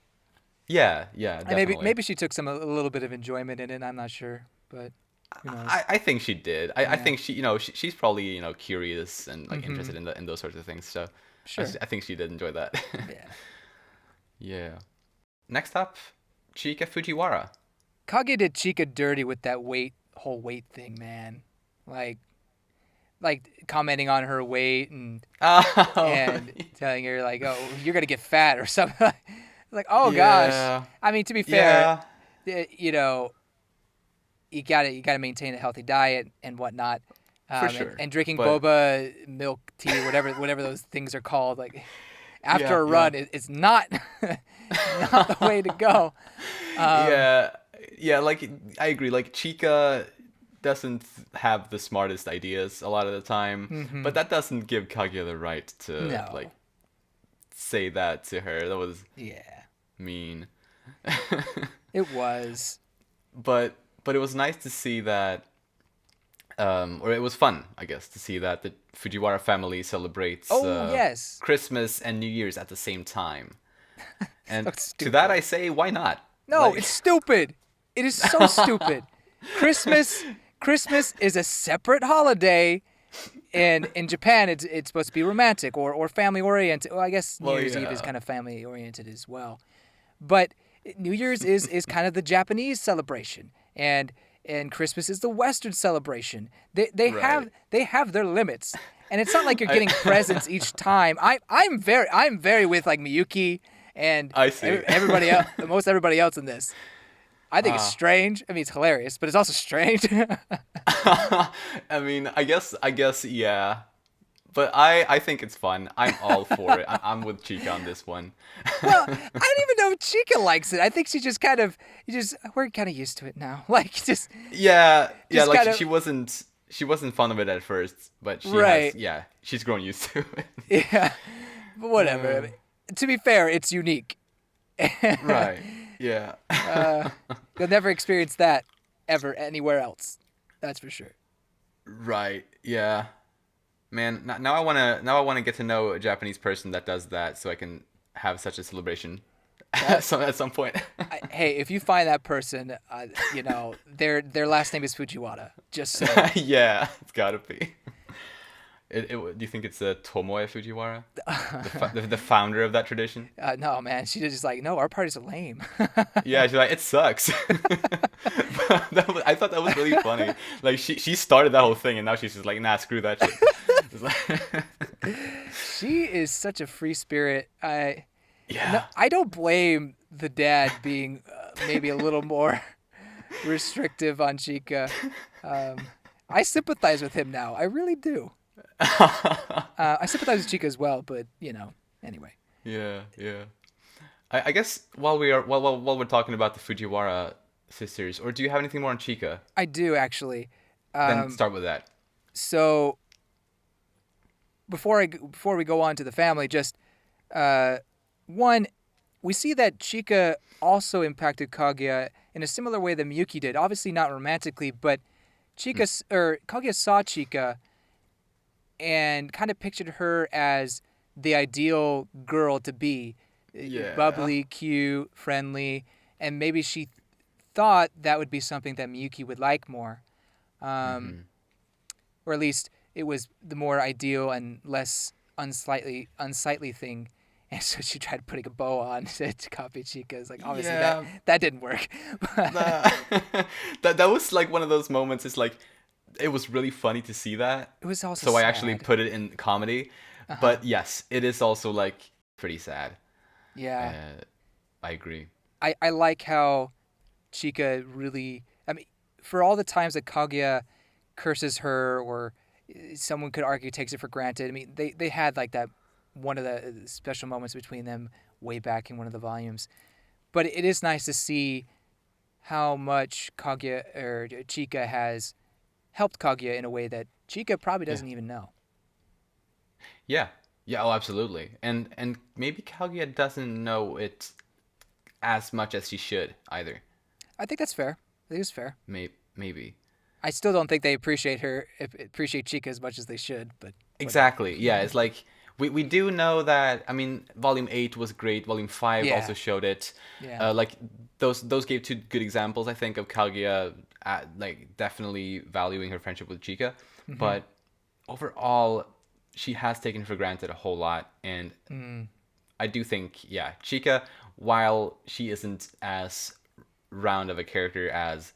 Yeah, yeah,
And maybe
definitely.
maybe she took a little bit of enjoyment in it. I'm not sure, but who knows?
I think she did. I
Yeah.
think she, you know, she's probably, you know, curious and like
Mm-hmm.
interested in those sorts of things. So
Sure.
I think she did enjoy that.
Yeah.
Yeah. Next up, Chika Fujiwara.
Kage did Chika dirty with that whole weight thing, man. Like commenting on her weight and
Oh,
telling her like, "Oh, you're gonna get fat" or something. Like, oh gosh.
yeah,
I mean, to be fair,
yeah,
you know, you gotta maintain a healthy diet and whatnot.
for sure.
And drinking
But
boba, milk tea, whatever those things are called, like after
yeah,
a
yeah.
run, it's not not the way to go. Um,
Yeah, yeah, like I agree. Like Chika doesn't have the smartest ideas a lot of the time,
mhm.
but that doesn't give Kaguya the right to
No.
like say that to her. That was
Yeah,
mean.
it was.
But it was nice to see that, or it was fun, I guess, to see that the Fujiwara family celebrates
Oh yes.
Christmas and New Year's at the same time.
So
And to that
stupid.
I say, why not?
No,
Like,
it's stupid. It is so stupid. Christmas Christmas is a separate holiday, and in Japan it's supposed to be romantic or family oriented. Well, I guess New
well,
Year's Eve is
yeah,
kind of family oriented as well. But New Year's is kind of the Japanese celebration, and Christmas is the Western celebration.
right.
They have their limits, and it's not like you're
I
getting presents each time. I'm very with like Miyuki and
I see.
everybody else, most everybody else in this. I think it's
Ah.
strange. I mean, it's hilarious, but it's also strange.
I mean, I guess, yeah. But I think it's fun. I'm all for it. I'm with Chica on this one.
Well, I don't even know if Chica likes it. I think she just kind of, we're kind of used to it now. Like,
Yeah, yeah.
just
Like
kind of,
she wasn't fond of it at first, but
right.
she's grown used to it.
Yeah, but whatever. I mean, to be fair, it's unique.
Right. Yeah.
You'll never experience that ever anywhere else. That's for sure.
Right. Yeah. Man, now I wanna get to know a Japanese person that does that, so I can have such a celebration
That,
at some point.
hey, if you find that person, their last name is Fujiwara. Just saying.
Yeah, it's gotta be. Do you think it's Tomoe Fujiwara, the founder of that tradition?
No, man. She's just like, no, our parties are lame.
Yeah, she's like, it sucks. I thought that was really funny. Like she started that whole thing, and now she's just like, nah, screw that shit. It's like-
She is such a free spirit. No,
yeah,
I don't blame the dad being maybe a little more restrictive on Chica. I sympathize with him now. I really do. I sympathize with Chica as well, but anyway.
yeah, yeah. I guess while we're talking about the Fujiwara sisters, or do you have anything more on Chika?
I do actually.
Then start with that.
So before we go on to the family, just one, we see that Chika also impacted Kaguya in a similar way that Miyuki did. Obviously not romantically, but Kaguya saw Chika and kind of pictured her as the ideal girl to be.
Yeah.
Bubbly, cute, friendly, and maybe she thought that would be something that Miyuki would like more. Or at least it was the more ideal and less unsightly thing. And so she tried putting a bow on to copy Chica. It's like, obviously
Yeah.
that didn't work.
Nah. that was like one of those moments. It's like it was really funny to see that.
It was also
So I
sad.
actually put it in comedy. But yes, it is also like pretty sad.
Yeah.
I agree.
I like how Chica really, I mean, for all the times that Kaguya curses her or someone could argue takes it for granted. I mean, they had like that one of the special moments between them way back in one of the volumes. But it is nice to see how much Kaguya or Chika has helped Kaguya in a way that Chika probably doesn't even know.
Yeah. Yeah, oh absolutely. And maybe Kaguya doesn't know it as much as she should either.
I think that's fair. I think it's fair.
Maybe.
I still don't think they appreciate Chika as much as they should, but
Exactly. Yeah, it's like we do know that. I mean, Volume 8 was great. Volume 5
Yeah.
also showed it.
Yeah.
Like those gave two good examples, I think, of Kaguya like definitely valuing her friendship with Chika. But overall, she has taken for granted a whole lot, and I do think, yeah, Chika, while she isn't as round of a character as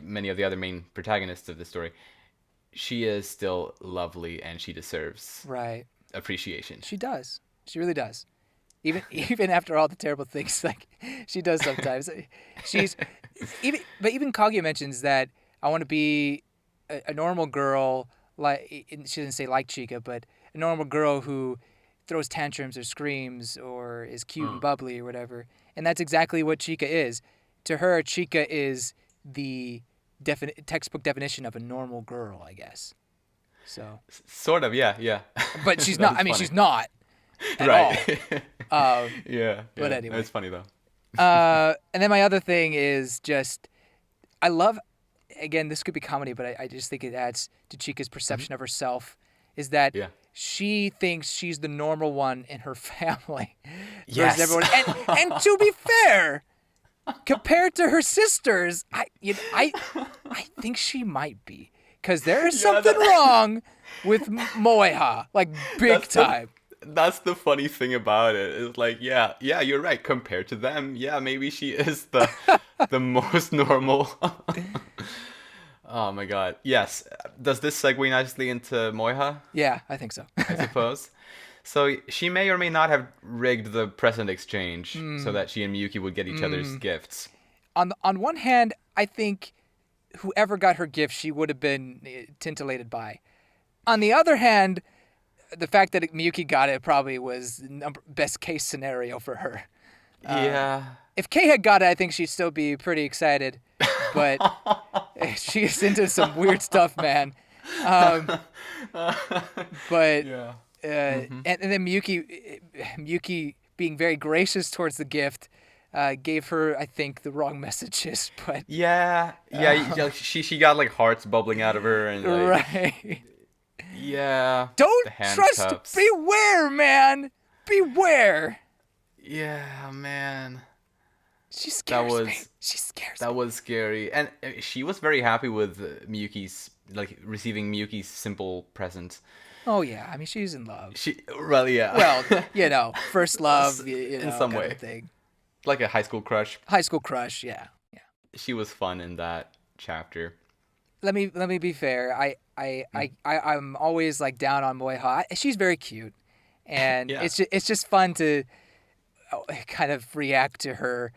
many of the other main protagonists of the story, she is still lovely and she deserves
right.
appreciation.
She does. She really does. Even after all the terrible things like she does sometimes. Even Kaguya mentions that I want to be a normal girl, like she didn't say like Chika, but a normal girl who throws tantrums or screams or is cute and bubbly or whatever. And that's exactly what Chika is. To her, Chika is the textbook definition of a normal girl, I guess. So,
Sort of, yeah, yeah.
but she's
That
not.
is
I mean,
funny.
she's not. at all.
Right. Yeah.
But
Yeah.
anyway.
It's funny though.
And then my other thing is just I love. Again, this could be comedy, but I just think it adds to Chika's perception of herself. Is that
Yeah.
she thinks she's the normal one in her family versus
Yes.
everyone. And to be fair, compared to her sisters, I think she might be, because there is something wrong with Moeha, like big time.
That's the funny thing about it. It's like, yeah, you're right. Compared to them, yeah, maybe she is the most normal. Oh my god. Yes. Does this segue nicely into Moeha,
Yeah, I think so.
I suppose? So she may or may not have rigged the present exchange so that she and Miyuki would get each other's gifts.
On one hand, I think whoever got her gift, she would have been tintillated by. On the other hand, the fact that Miyuki got it probably was best case scenario for her.
Yeah.
If Kei had got it, I think she'd still be pretty excited. But she's into some weird stuff, man. But
Yeah.
and then Miyuki being very gracious towards the gift gave her, I think, the wrong messages. But
Yeah. She got like hearts bubbling out of her and like,
right.
yeah.
Don't
the
trust.
handcuffs.
Beware, man. Beware.
Yeah, man.
She scares
was-
me. She scares me.
That was scary. And she was very happy with Miyuki's, like, receiving Miyuki's simple present.
Oh yeah, I mean she's in love.
Well, yeah.
Well, first love,
In some
kind
way.
of thing.
Like a high school crush.
High school crush, yeah.
She was fun in that chapter.
Let me be fair. I'm always like down on Moeha. She's very cute, and
Yeah.
it's just fun to kind of react to her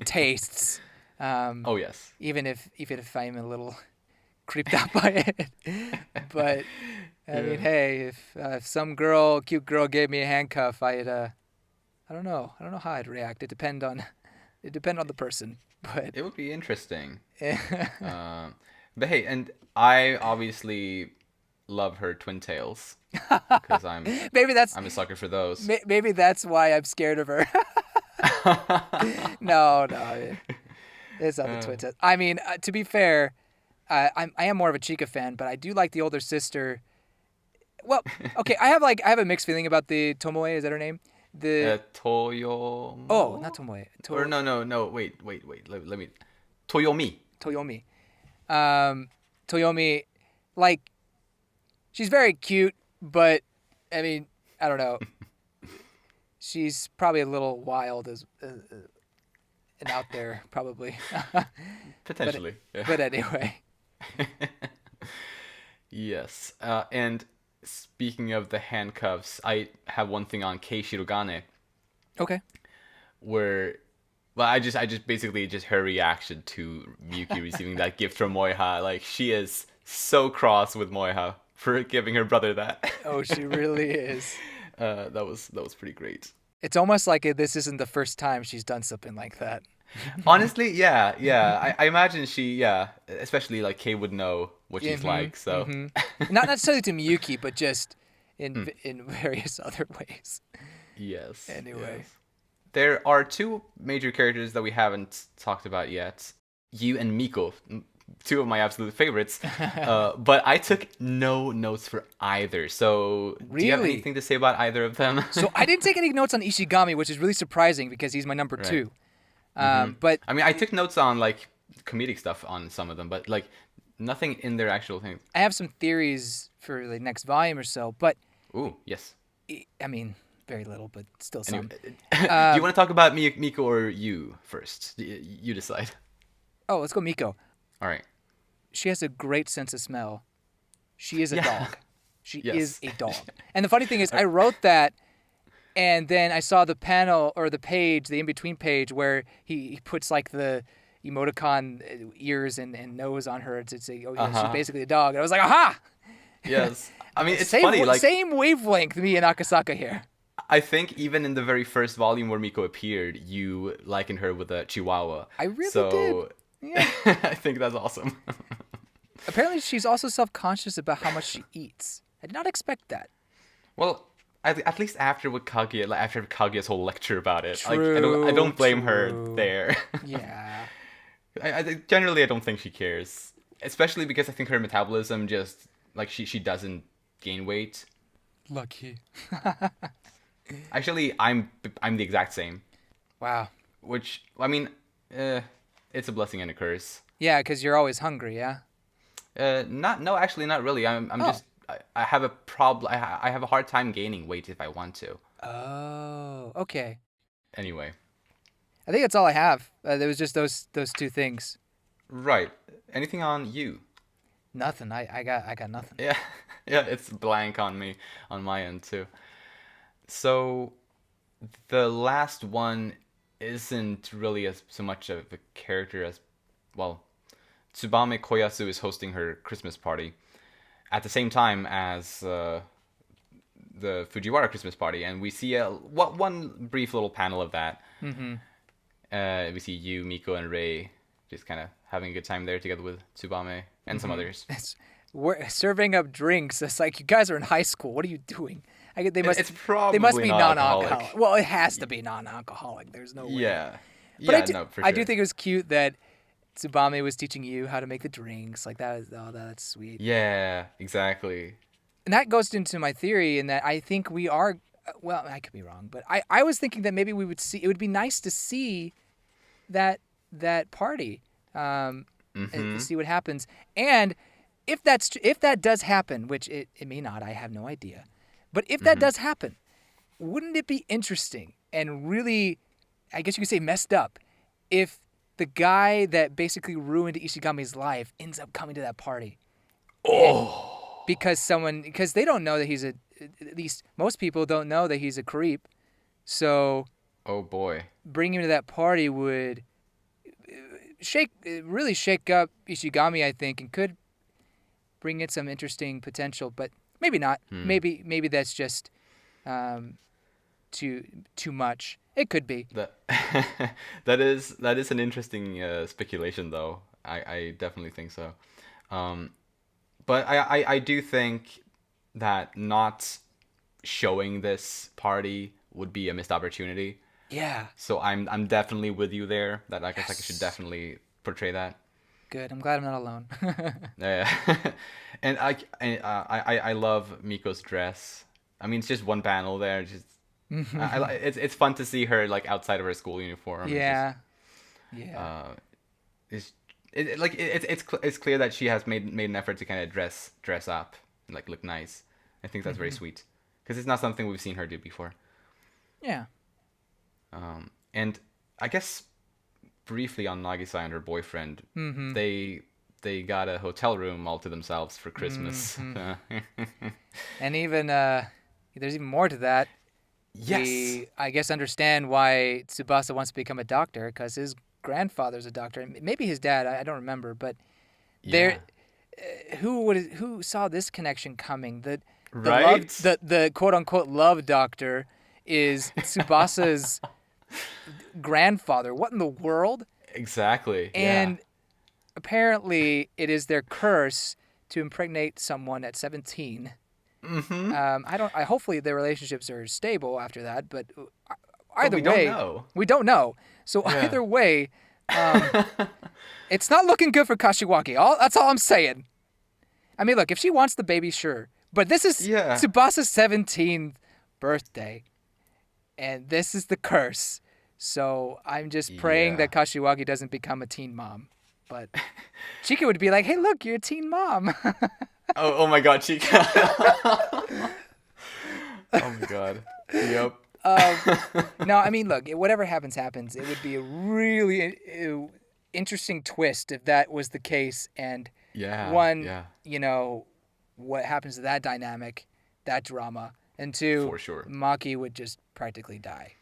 tastes.
Oh, yes.
Even if I'm a little creeped out by it. But I mean, hey, if some cute girl gave me a handcuff, I don't know how I'd react. It depend on the person. But
It would be interesting. But hey, and I obviously love her twin tails because I'm
maybe that's
a sucker for those.
maybe that's why I'm scared of her. No, it's not the twin tails. I mean, to be fair, I am more of a Chika fan, but I do like the older sister. Well, okay, I have a mixed feeling about the Tomoe. Is that her name? The
Toyo.
oh, not Tomoe.
Or no. Wait. Let me. Toyomi.
Toyomi. Toyomi, like, she's very cute, but I mean, I don't know. She's probably a little wild and out there, probably.
Potentially.
But anyway.
Yes. And speaking of the handcuffs, I have one thing on Kei Shirogane
Okay.
where, well, I just basically just her reaction to Miyuki receiving that gift from Moeha. Like, she is so cross with Moeha for giving her brother that.
Oh, she really is.
That was pretty great.
It's almost like this isn't the first time she's done something like that.
Honestly, yeah. I imagine she, especially like Kei would know what she's like. So
Not necessarily to Miyuki, but just in various other ways.
yes.
Anyway.
yes. There are two major characters that we haven't talked about yet. You and Miko, two of my absolute favorites. But I took no notes for either. So do you have
Really?
anything to say about either of them?
So I didn't take any notes on Ishigami, which is really surprising because he's my number 2. But
I mean, I took notes on like comedic stuff on some of them, but like nothing in their actual thing.
I have some theories for the next volume or so. But
Ooh, yes.
I mean, very little, but still some.
Anyway, do you want to talk about Miko or you first? You decide.
Oh, let's go Miko.
All right.
She has a great sense of smell. She is a
Yeah.
dog. She
Yes.
is a dog. And the funny thing is, I wrote that, and then I saw the panel or the page, the in-between page, where he puts like the emoticon ears and nose on her to say, oh, yeah, she's basically a dog. And I was like, aha!
Yes. I mean, it's
same,
funny. Like,
same wavelength, me and Akasaka here.
I think even in the very first volume where Miko appeared, you likened her with a Chihuahua.
I really
so,
did. Yeah.
I think that's awesome.
Apparently, she's also self-conscious about how much she eats. I did not expect that.
Well, at least after with Kaguya, like after Kaguya's whole lecture about it, like I
True,
don't blame her
true.
there.
Yeah.
Generally I don't think she cares, especially because I think her metabolism just like she doesn't gain weight.
Lucky.
Actually, I'm the exact same,
Wow.
which I mean, uh, it's a blessing and a curse.
Yeah, because you're always hungry, yeah?
Not no, actually not really. I'm
Oh.
just I have a problem. I have a hard time gaining weight if I want to.
Oh, okay.
Anyway,
I think that's all I have. There was just those two things.
right. Anything on you?
Nothing. I got nothing.
Yeah, yeah. It's blank on me on my end too. So the last one isn't really so much of a character as well. Tsubame Koyasu is hosting her Christmas party at the same time as the Fujiwara Christmas party, and we see one brief little panel of that.
Mm-hmm.
We see you, Miko, and Rei just kind of having a good time there together with Tsubame and some others.
We're serving up drinks. It's like you guys are in high school. What are you doing? They must.
It's
They must
probably
be
not
non-alcoholic.
alcoholic.
Well, it has to be non-alcoholic. There's no way.
Yeah,
But
yeah, no, for
I
sure.
do think it was cute that Tsubame was teaching you how to make the drinks. Like that is, oh, that's sweet.
Yeah, exactly.
And that goes into my theory in that I think we are. Well, I could be wrong, but I was thinking that maybe we would see. It would be nice to see that party, and see what happens. And if that does happen, which it may not, I have no idea. But if that does happen, wouldn't it be interesting and really, I guess you could say messed up, if the guy that basically ruined Ishigame's life ends up coming to that party?
Oh,
Because they don't know that he's at least most people don't know that he's a creep. So
oh boy.
bringing him to that party would really shake up Ishigami, I think, and could bring in some interesting potential, but maybe not. Maybe that's just too much. It could be.
That that is an interesting speculation, though. I definitely think so. But I do think that not showing this party would be a missed opportunity.
Yeah.
So I'm definitely with you there. That I guess I should
Yes.
definitely portray that.
Good. I'm glad I'm not alone.
Yeah, and I love Miko's dress. I mean, it's just one panel there. Just it's fun to see her like outside of her school uniform.
Yeah.
It's just,
Yeah.
it's clear that she has made an effort to kind of dress up and like look nice. I think that's very sweet because it's not something we've seen her do before.
Yeah.
And I guess briefly on Nagisa and her boyfriend, they got a hotel room all to themselves for Christmas.
And even there's even more to that.
Yes.
We, I guess, understand why Tsubasa wants to become a doctor because his grandfather's a doctor, and maybe his dad. I don't remember, but there, who saw this connection coming? The
Right?
the quote unquote love doctor is Tsubasa's grandfather. What in the world?
Exactly.
And apparently, it is their curse to impregnate someone at 17. I hopefully their relationships are stable after that, but either
we
way,
don't know.
we don't know. So either way, it's not looking good for Kashiwagi. That's all I'm saying. I mean, look, if she wants the baby, sure, but this is Tsubasa's 17th birthday, and this is the curse. So I'm just praying that Kashiwagi doesn't become a teen mom. But Chika would be like, "Hey, look, you're a teen mom."
Oh my God, Chika. Oh my God. Yep.
No, I mean, look, whatever happens, happens. It would be a really interesting twist if that was the case. And you know, what happens to that dynamic, that drama, and two,
For sure.
Maki would just practically die.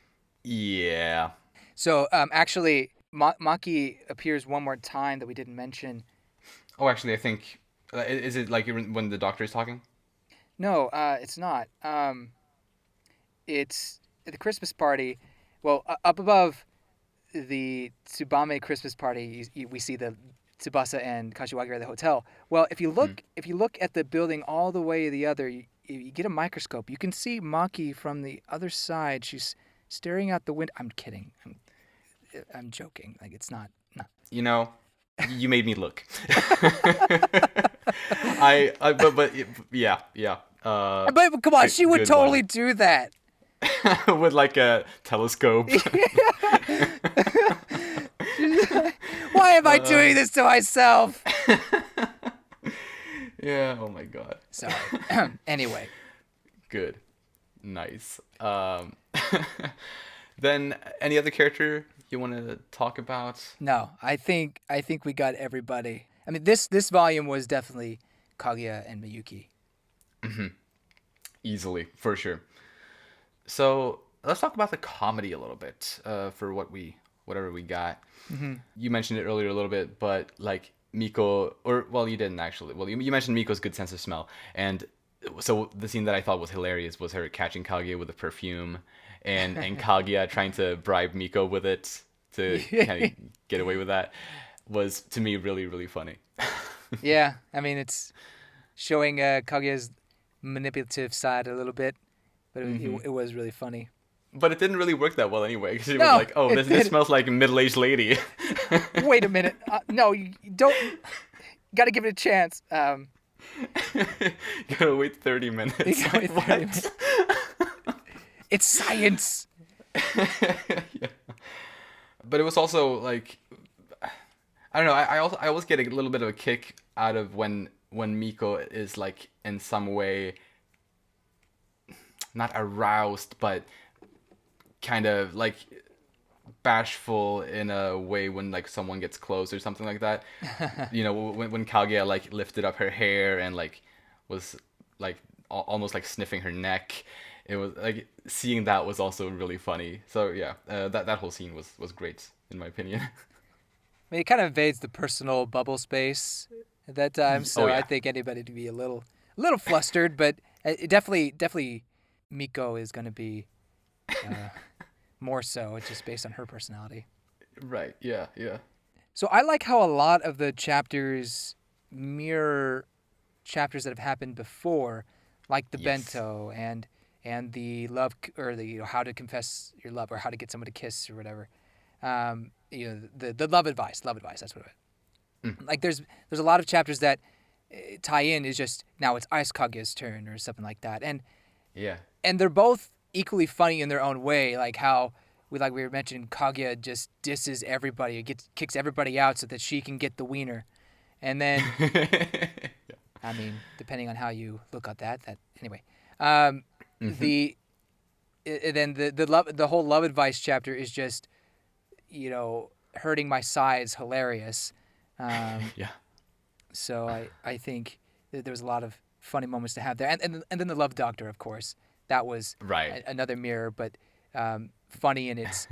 Yeah.
So, actually, Maki appears one more time that we didn't mention.
Oh, actually, I think is it like when the doctor is talking?
No, it's not. It's at the Christmas party. Well, up above the Tsubame Christmas party, we see the Tsubasa and Kashiwagi are at the hotel. Well, if you look at the building all the way to the other, you get a microscope, you can see Maki from the other side. She's staring out the window. I'm kidding. I'm joking. Like it's not.
You know, you made me look. But yeah, yeah.
But come on, she would
Good
totally
one.
do that.
With like a telescope.
Why am I doing this to myself?
Yeah. Oh my god.
Sorry. Anyway.
Good. Nice. Then any other character you want to talk about?
No, I think we got everybody. I mean, this volume was definitely Kaguya and Miyuki.
Easily, for sure. So let's talk about the comedy a little bit for whatever we got. You mentioned it earlier a little bit, but like Miko, or well, you didn't actually. Well, you mentioned Miko's good sense of smell, and so the scene that I thought was hilarious was her catching Kaguya with a perfume, and Kaguya trying to bribe Miko with it to kind of get away with that was to me really really funny.
Yeah, I mean it's showing Kaguya's manipulative side a little bit, but it was really funny.
But it didn't really work that well anyway, because she
No,
was like, "Oh,
it
this
didn't.
smells like a middle-aged lady."
Wait a minute. No, you don't. Got to give it a chance.
You gotta wait 30 minutes.
You gotta wait
Like,
30
what?
minutes. It's science.
Yeah. But it was also like, I don't know. I always get a little bit of a kick out of when Miko is like in some way not aroused, but kind of like bashful in a way when like someone gets close or something like that. You know, when Kaguya like lifted up her hair and like was like almost like sniffing her neck. It was like seeing that was also really funny. So yeah, that whole scene was great in my opinion.
I mean, it kind of invades the personal bubble space at that time, so
Oh, yeah.
I think anybody would be a little flustered, but it definitely Miko is going to be more so, just based on her personality.
Right. Yeah. Yeah.
So I like how a lot of the chapters mirror chapters that have happened before, like the
Yes.
bento and the love, or the how to confess your love, or how to get someone to kiss or whatever. The love advice. That's what it. Like there's a lot of chapters that tie in. Is just now it's Ice Kaguya's turn or something like that, and
Yeah.
they're both equally funny in their own way. Like how we were mentioning, Kaguya just disses everybody, kicks everybody out so that she can get the wiener, and then I mean, depending on how you look at that anyway. The whole love advice chapter is just, hurting my sides hilarious.
Yeah.
So I think that there was a lot of funny moments to have there, and then the love doctor, of course, that was
Right.
another mirror, but funny in its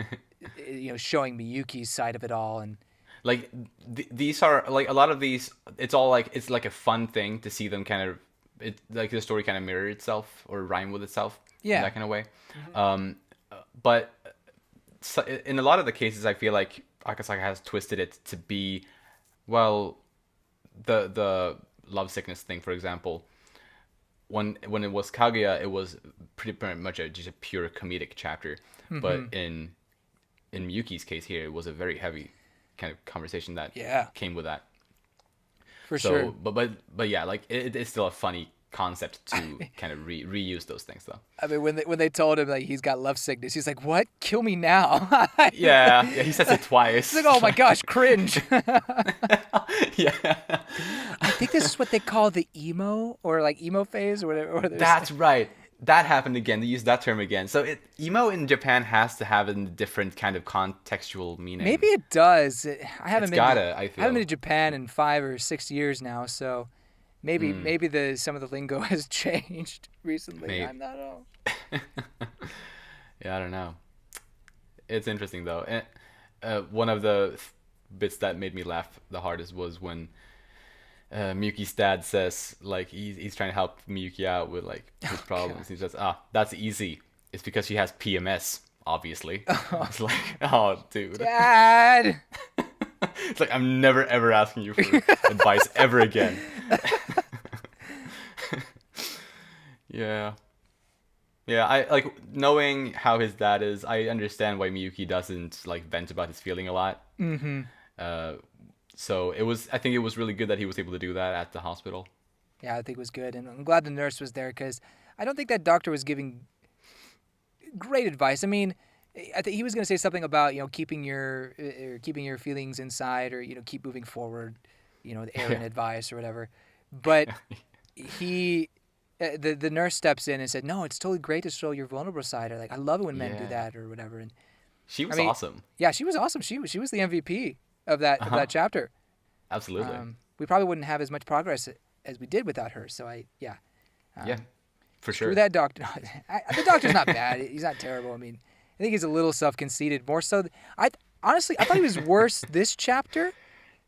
showing Miyuki's side of it all, and
Like these are like a lot of these. It's all like it's like a fun thing to see them kind of. It like the story kind of mirror itself or rhyme with itself.
Yeah.
In that kind of way. But so, in a lot of the cases, I feel like Akasaka has twisted it to be, well, the love sickness thing, for example. When it was Kaguya, it was pretty much just a pure comedic chapter. But in Miyuki's case here, it was a very heavy kind of conversation that came with that.
for
So,
sure.
but yeah, like it's still a funny concept to kind of reuse those things though.
I mean, when they told him like he's got love sickness, he's like, "What? Kill me now!"
Yeah, he says it twice.
He's like, "Oh my gosh, cringe."
Yeah.
I think this is what they call the emo or like emo phase or whatever. Or
That's right. That happened again. They used that term again. So emo in Japan has to have a different kind of contextual meaning.
maybe it does. I haven't
It's
been.
gotta, I
I
feel.
haven't been to Japan in 5 or 6 years now, so maybe some of the lingo has changed recently.
Maybe.
I'm not all.
Yeah, I don't know. It's interesting though. And one of the bits that made me laugh the hardest was when Miyuki's dad says like he's trying to help Miyuki out with like his problems. He says, that's easy. It's because she has PMS, obviously." It's like, oh, dude.
Dad.
It's like, I'm never ever asking you for advice ever again. Yeah. Yeah, I like knowing how his dad is. I understand why Miyuki doesn't like vent about his feeling a lot.
Mm-hmm.
Uh, so it was. I think it was really good that he was able to do that at the hospital.
Yeah, I think it was good, and I'm glad the nurse was there because I don't think that doctor was giving great advice. I mean, I think he was going to say something about keeping your feelings inside, or keep moving forward, the Aaron
Yeah.
advice or whatever. But he, the nurse steps in and said, "No, it's totally great to show your vulnerable side." Or like, I love it when men do
Yeah.
that or whatever. And
She
I
was
mean,
awesome.
yeah, she was awesome. She was the MVP of that
Uh
of
huh.
that chapter.
Absolutely.
We probably wouldn't have as much progress as we did without her. So yeah.
Yeah,
Um,
for
Screw
sure.
that doctor. The doctor's not bad. He's not terrible. I mean, I think he's a little self-conceited. More so, I honestly I thought he was worse this chapter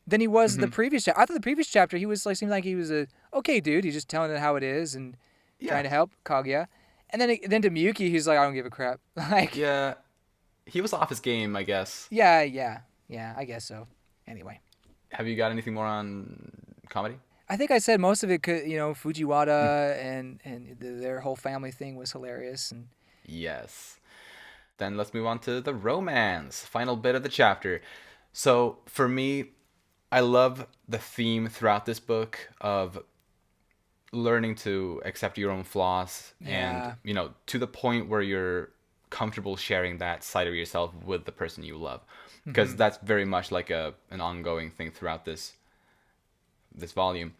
than he was the
Hmm.
previous chapter. I thought the previous chapter he was like seemed like he was a okay dude. He's just telling it how it is and trying
Yeah.
to help Kaguya. And then to Miyuki, he's like, I don't give a crap. Like,
Yeah. He was off his game, I guess.
yeah, I guess so. Anyway,
Have you got anything more on comedy?
I think I said most of it.
Mm.
Fujiwara and their whole family thing was hilarious. And
Yes. Then let's move on to the romance, final bit of the chapter. So for me, I love the theme throughout this book of learning to accept your own flaws and,
yeah,
to the point where you're comfortable sharing that side of yourself with the person you love. Because
hmm
that's very much like an ongoing thing throughout this volume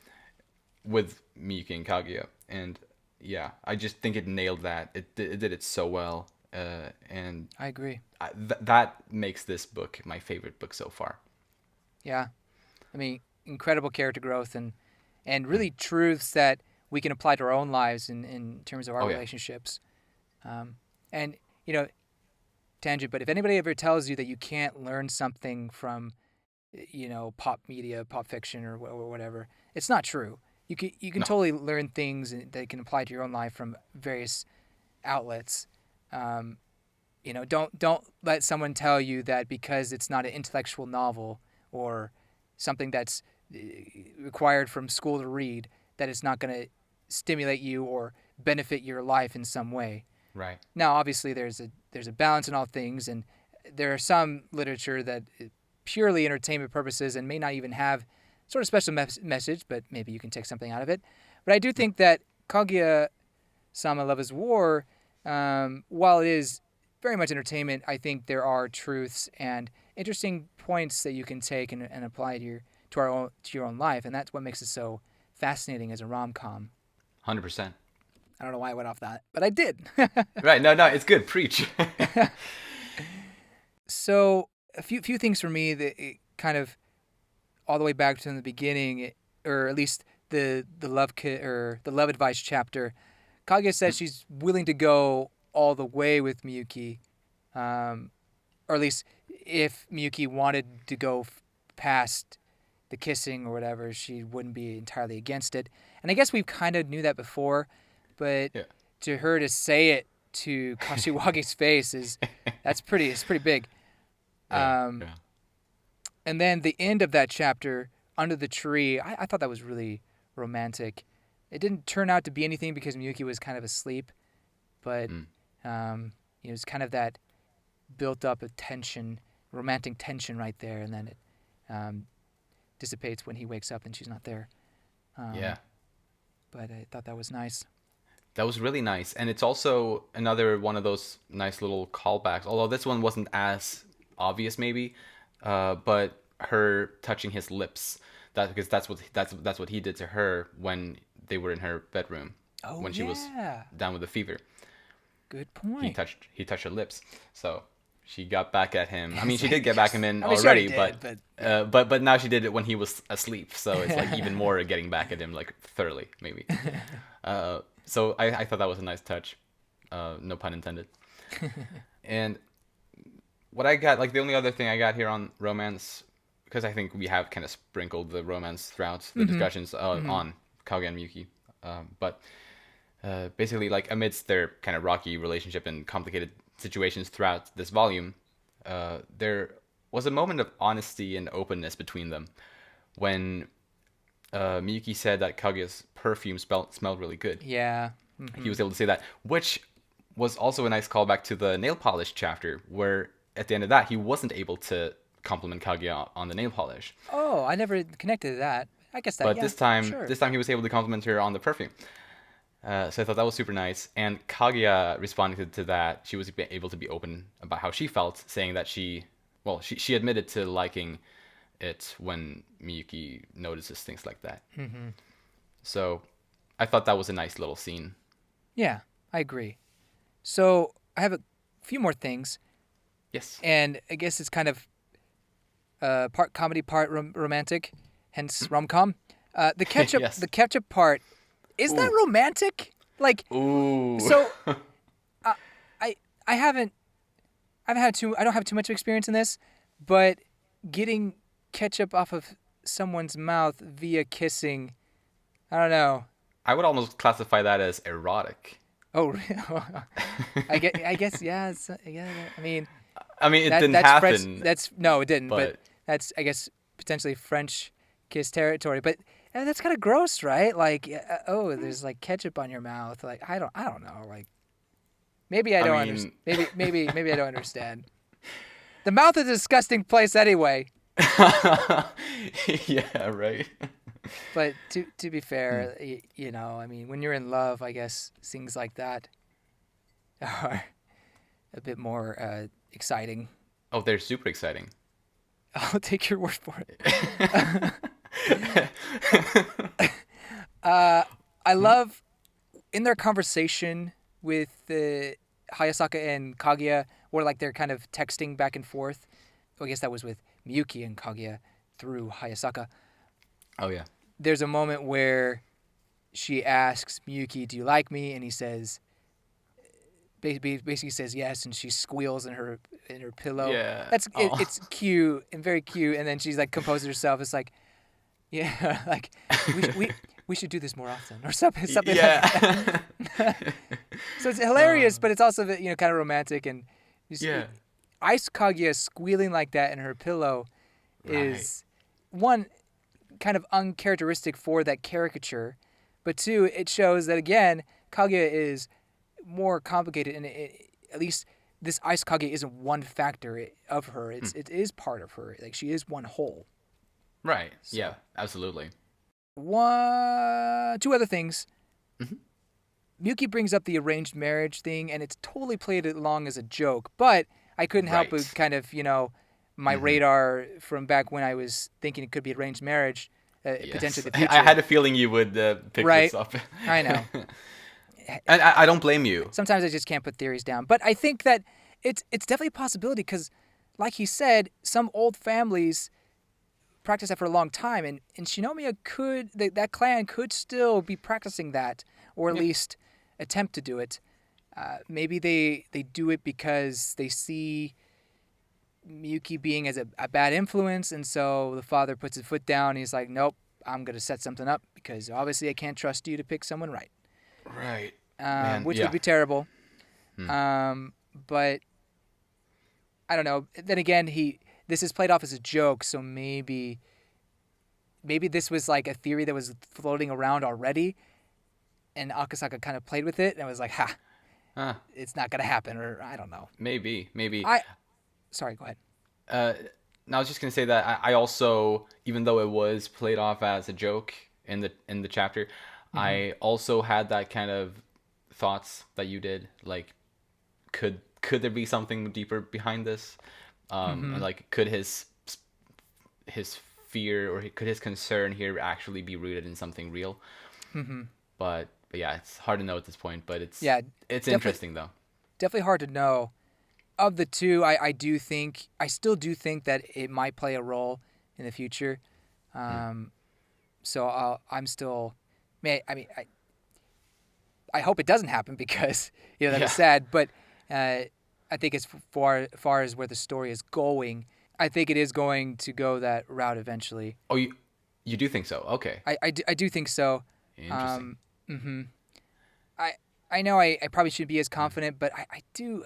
with Miyuki and Kaguya. And yeah, I just think it nailed that. It did it so well. And
I agree.
that makes this book my favorite book so far.
Yeah. I mean, incredible character growth and really truths that we can apply to our own lives in terms of our
Oh yeah,
relationships. Um, and you know, tangent, but if anybody ever tells you that you can't learn something from pop media, pop fiction, or whatever, it's not true. You can
no,
totally learn things that you can apply to your own life from various outlets. Um, don't let someone tell you that because it's not an intellectual novel or something that's required from school to read that it's not going to stimulate you or benefit your life in some way.
right,
Now, obviously, there's a balance in all things, and there are some literature that is purely entertainment purposes and may not even have sort of special message, but maybe you can take something out of it. But I do
yeah,
think that Kaguya-sama Love is War, while it is very much entertainment, I think there are truths and interesting points that you can take and apply to your own life, and that's what makes it so fascinating as a rom-com.
100%.
I don't know why I went off that, but I did.
Right, no, no, it's good. Preach.
So a few things for me that it kind of all the way back to the beginning, or at least the or the love advice chapter. Kaguya says she's willing to go all the way with Miyuki, um, or at least if Miyuki wanted to go past the kissing or whatever, she wouldn't be entirely against it. And I guess we kind of knew that before, but
Yeah,
to her to say it to Kashiwagi's face is it's pretty big.
yeah,
Um,
yeah.
and then the end of that chapter, under the tree, I thought that was really romantic. It didn't turn out to be anything because Miyuki was kind of asleep, but
Mm.
it's kind of that built up of tension, romantic tension right there, and then it um, dissipates when he wakes up and she's not there.
Yeah,
Um, but I thought that was nice.
that was really nice, and it's also another one of those nice little callbacks. Although this one wasn't as obvious, maybe, but her touching his lips. That because that's what he did to her when they were in her bedroom
Oh
when she was
yeah,
down with the fever.
good
he
point.
touched he touched her lips. So she got back at him. I mean,
It's
she
like
did get back him in
I mean, she already
already,
did,
but
but yeah.
but now she did it when he was asleep. So it's like even more getting back at him, like thoroughly, maybe. So I thought that was a nice touch. No pun intended. And what I got, like the only other thing I got here on romance, because I think we have kind of sprinkled the romance throughout the
Mm-hmm.
discussions
Mm-hmm.
on Kaguya and Miyuki, but basically, like amidst their kind of rocky relationship and complicated situations throughout this volume, there was a moment of honesty and openness between them when Miyuki said that Kaguya's perfume smelled really good.
Yeah.
he was able to say that, which was also a nice callback to the nail polish chapter, where at the end of that he wasn't able to compliment Kaguya on the nail polish.
Oh, I never connected to that. I guess that.
But
Yeah,
this time he was able to compliment her on the perfume. So I thought that was super nice. And Kaguya responded to that. She was able to be open about how she felt, saying that she admitted to liking it when Miyuki notices things like that. So I thought that was a nice little scene.
Yeah, I agree. So I have a few more things.
Yes.
And I guess it's kind of part comedy, part romantic, hence rom-com. The ketchup,
Yes.
the ketchup part, is that romantic? Like,
Ooh.
so I haven't, I don't have too much experience in this, but getting ketchup off of someone's mouth via kissing, I don't know.
I would almost classify that as erotic.
Oh, I guess, yeah, yeah. I mean,
it didn't
that's
happen.
no, it didn't. But
but-
that's, I guess, potentially French kiss territory. But that's kind of gross, right? Like, there's like ketchup on your mouth. Like, I don't know. Like, maybe I don't understand. Maybe I don't understand. The mouth is a disgusting place anyway.
Yeah, right.
But to be fair, when you're in love, I guess things like that are a bit more exciting.
Oh, they're super exciting.
I'll take your word for it. I love in their conversation with Hayasaka and Kaguya, where like they're kind of texting back and forth. I guess that was with Miyuki and Kaguya through Hayasaka.
Oh yeah.
There's a moment where she asks Miyuki, "Do you like me?" And he says, basically says yes, and she squeals in her pillow.
Yeah.
It's cute and very cute. And then she's like composes herself. It's like, yeah, like we should do this more often or something.
Yeah.
Like that. So it's hilarious, but it's also kind of romantic and
Yeah.
Ice Kaguya squealing like that in her pillow is one kind of uncharacteristic for that caricature, but two, it shows that again Kaguya is more complicated, and at least this Ice Kaguya isn't one factor of her. It is part of her. Like she is one whole.
Right. So. Yeah. Absolutely.
Two other things. Miyuki brings up the arranged marriage thing, and it's totally played along as a joke, but I couldn't help but kind of, my radar from back when I was thinking it could be arranged marriage, potentially the future.
I had a feeling you would pick this up.
I know.
And I don't blame you.
Sometimes I just can't put theories down. But I think that it's definitely a possibility because, like he said, some old families practice that for a long time. And Shinomiya that clan could still be practicing that, or at least attempt to do it. Maybe they do it because they see Miyuki being as a bad influence, and so the father puts his foot down and he's like, nope, I'm going to set something up because obviously I can't trust you to pick someone right.
Right.
Which would be terrible. But I don't know. Then again, this is played off as a joke, so maybe this was like a theory that was floating around already, and Akasaka kind of played with it and was like, it's not going to happen, or I don't know.
Maybe.
Sorry, go ahead.
Now I was just going to say that I also, even though it was played off as a joke in the chapter, I also had that kind of thoughts that you did. Like, could there be something deeper behind this? And like, could his fear or could his concern here actually be rooted in something real? But yeah, it's hard to know at this point. But it's interesting though.
Definitely hard to know. Of the two, I still do think that it might play a role in the future. So I'm still. I hope it doesn't happen because that is sad. But I think as far as where the story is going, I think it is going to go that route eventually.
Oh, you do think so? Okay.
I do think so.
Interesting.
I know I probably shouldn't be as confident, but I do.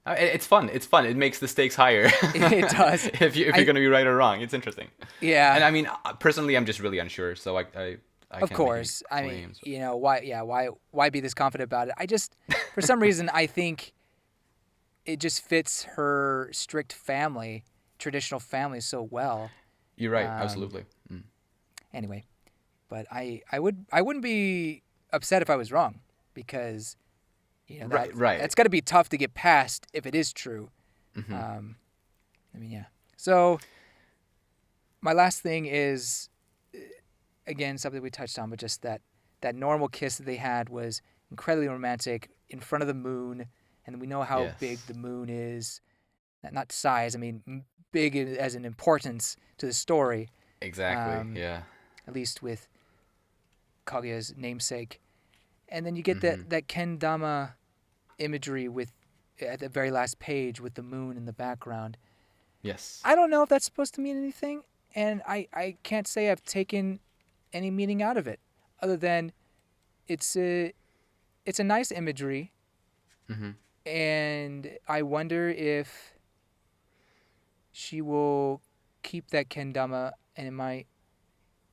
It's fun. It's fun. It makes the stakes higher.
It does.
if you're going to be right or wrong, it's interesting.
Yeah.
And I mean, personally, I'm just really unsure. So I I
Of
can't make any
course. I mean,
claims.
why be this confident about it? I just, for some reason, I think it just fits her strict family, traditional family so well.
You're right.
Um,
Absolutely. Mm.
anyway, but I wouldn't be upset if I was wrong, because
Right. Right.
that's got to be tough to get past if it is true.
Hmm.
Um, I mean, yeah. So my last thing is, again, something we touched on, but just that normal kiss that they had was incredibly romantic in front of the moon, and we know how big
Yes.
the moon is. Not size, I mean big as an importance to the story.
Exactly.
Um,
Yeah.
at least with Kaguya's namesake, and then you get
Hmm.
that kendama imagery with at the very last page with the moon in the background.
Yes.
I don't know if that's supposed to mean anything, and I can't say I've taken any meaning out of it, other than it's a nice imagery,
Hmm.
and I wonder if she will keep that kendama, and it might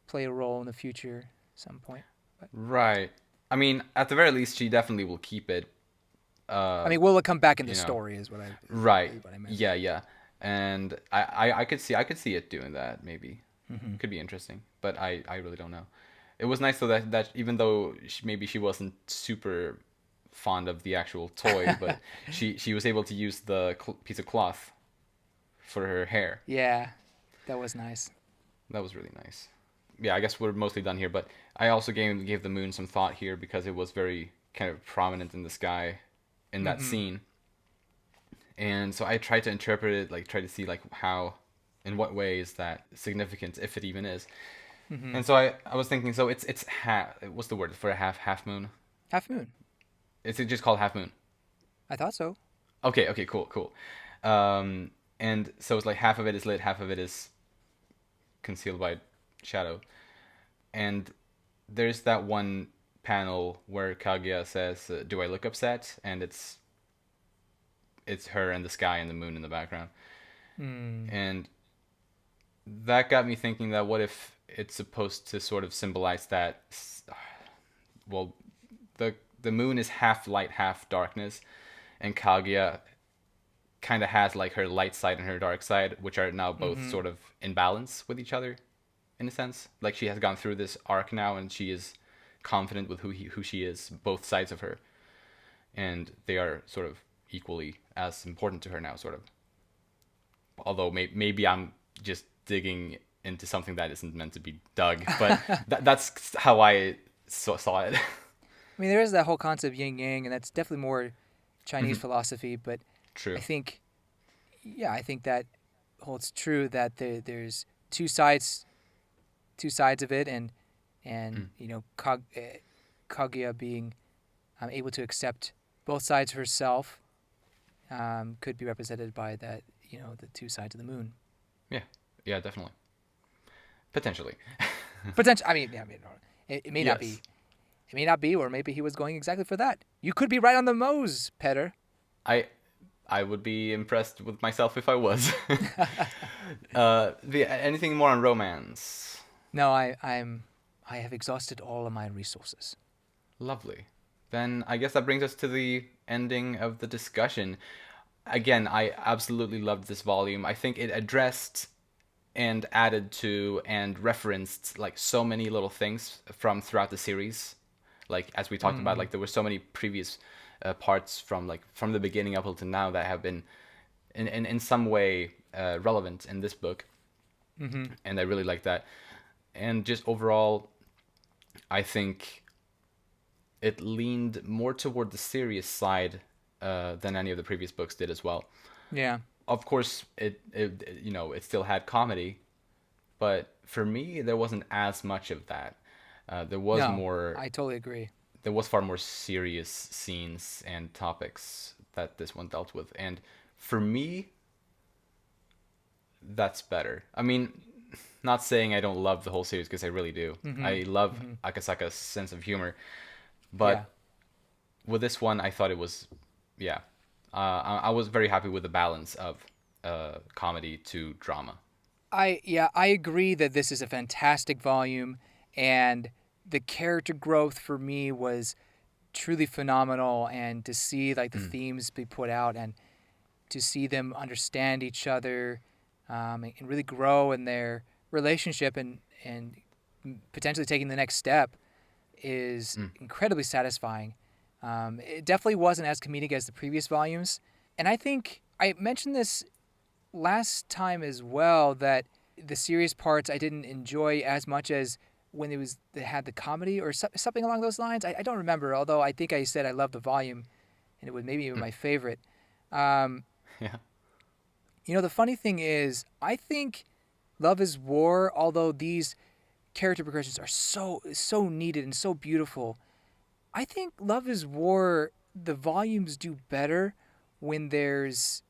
play a role in the future at some point. But
Right. I mean, at the very least, she definitely will keep it.
I
Uh,
mean, will it come back in the
you know.
story? Is what
Right.
what I meant.
Yeah. Yeah. And I could see it doing that maybe.
Hmm.
Could be interesting, but I really don't know. It was nice though that even though maybe she wasn't super fond of the actual toy, but she was able to use the piece of cloth for her hair.
Yeah, that was nice.
That was really nice. Yeah, I guess we're mostly done here, but I also gave the moon some thought here because it was very kind of prominent in the sky in that
Hmm.
scene. And so I tried to interpret it, like try to see like how in what way is that significant, if it even is.
Hmm.
And so I was thinking, so it's half. What's the word for a half moon?
Half moon.
Is it just called half moon?
I thought so.
Okay, cool. Um, and so it's like half of it is lit, half of it is concealed by shadow. And there's that one panel where Kaguya says, "Do I look upset?" And it's her and the sky and the moon in the background.
Mm.
And that got me thinking that what if it's supposed to sort of symbolize that, well, the moon is half light, half darkness, and Kaguya kind of has like her light side and her dark side, which are now both
Hmm.
sort of in balance with each other, in a sense. Like she has gone through this arc now, and she is confident with who she is, both sides of her, and they are sort of equally as important to her now, sort of. Although maybe I'm just digging into something that isn't meant to be dug, but that's how I saw it.
I mean, there is that whole concept of yin yang, and that's definitely more Chinese
Mhm.
philosophy. But I
True.
think, yeah, I think that holds true that there's two sides of it, and
Mm.
Kaguya being able to accept both sides herself, could be represented by that, the two sides of the moon.
Yeah, yeah, definitely, potentially.
Potential. I mean, yeah, I mean, it may not be.
Yes,
It may not be, or maybe he was going exactly for that. You could be right on the nose, Petter.
I I would be impressed with myself if I was. Anything more on romance?
No, I have exhausted all of my resources.
Lovely. Then I guess that brings us to the ending of the discussion. Again, I absolutely loved this volume. I think it addressed and added to and referenced like so many little things from throughout the series. Like as we talked about,
Mm.
like there were so many previous parts from like from the beginning up until now that have been in some way relevant in this book,
Mm-hmm.
and I really like that. And just overall, I think it leaned more toward the serious side than any of the previous books did as well.
Yeah.
Of course, it it still had comedy, but for me there wasn't as much of that. There was
No,
more.
I totally agree.
There was far more serious scenes and topics that this one dealt with, and for me, that's better. I mean, not saying I don't love the whole series because I really do.
Mm-hmm.
I love
Mm-hmm.
Akasaka's sense of humor,
Yeah.
but with this one, I thought it was, yeah, I was very happy with the balance of comedy to drama.
I agree that this is a fantastic volume, and the character growth for me was truly phenomenal, and to see like the themes be put out and to see them understand each other, and really grow in their relationship and potentially taking the next step is incredibly satisfying. It definitely wasn't as comedic as the previous volumes. And I think I mentioned this last time as well, that the serious parts I didn't enjoy as much as when they had the comedy or something along those lines. I don't remember, although I think I said I loved the volume and it was maybe even my favorite.
Yeah.
The funny thing is, I think Love is War, although these character progressions are so needed and so beautiful, I think Love is War, the volumes do better when there's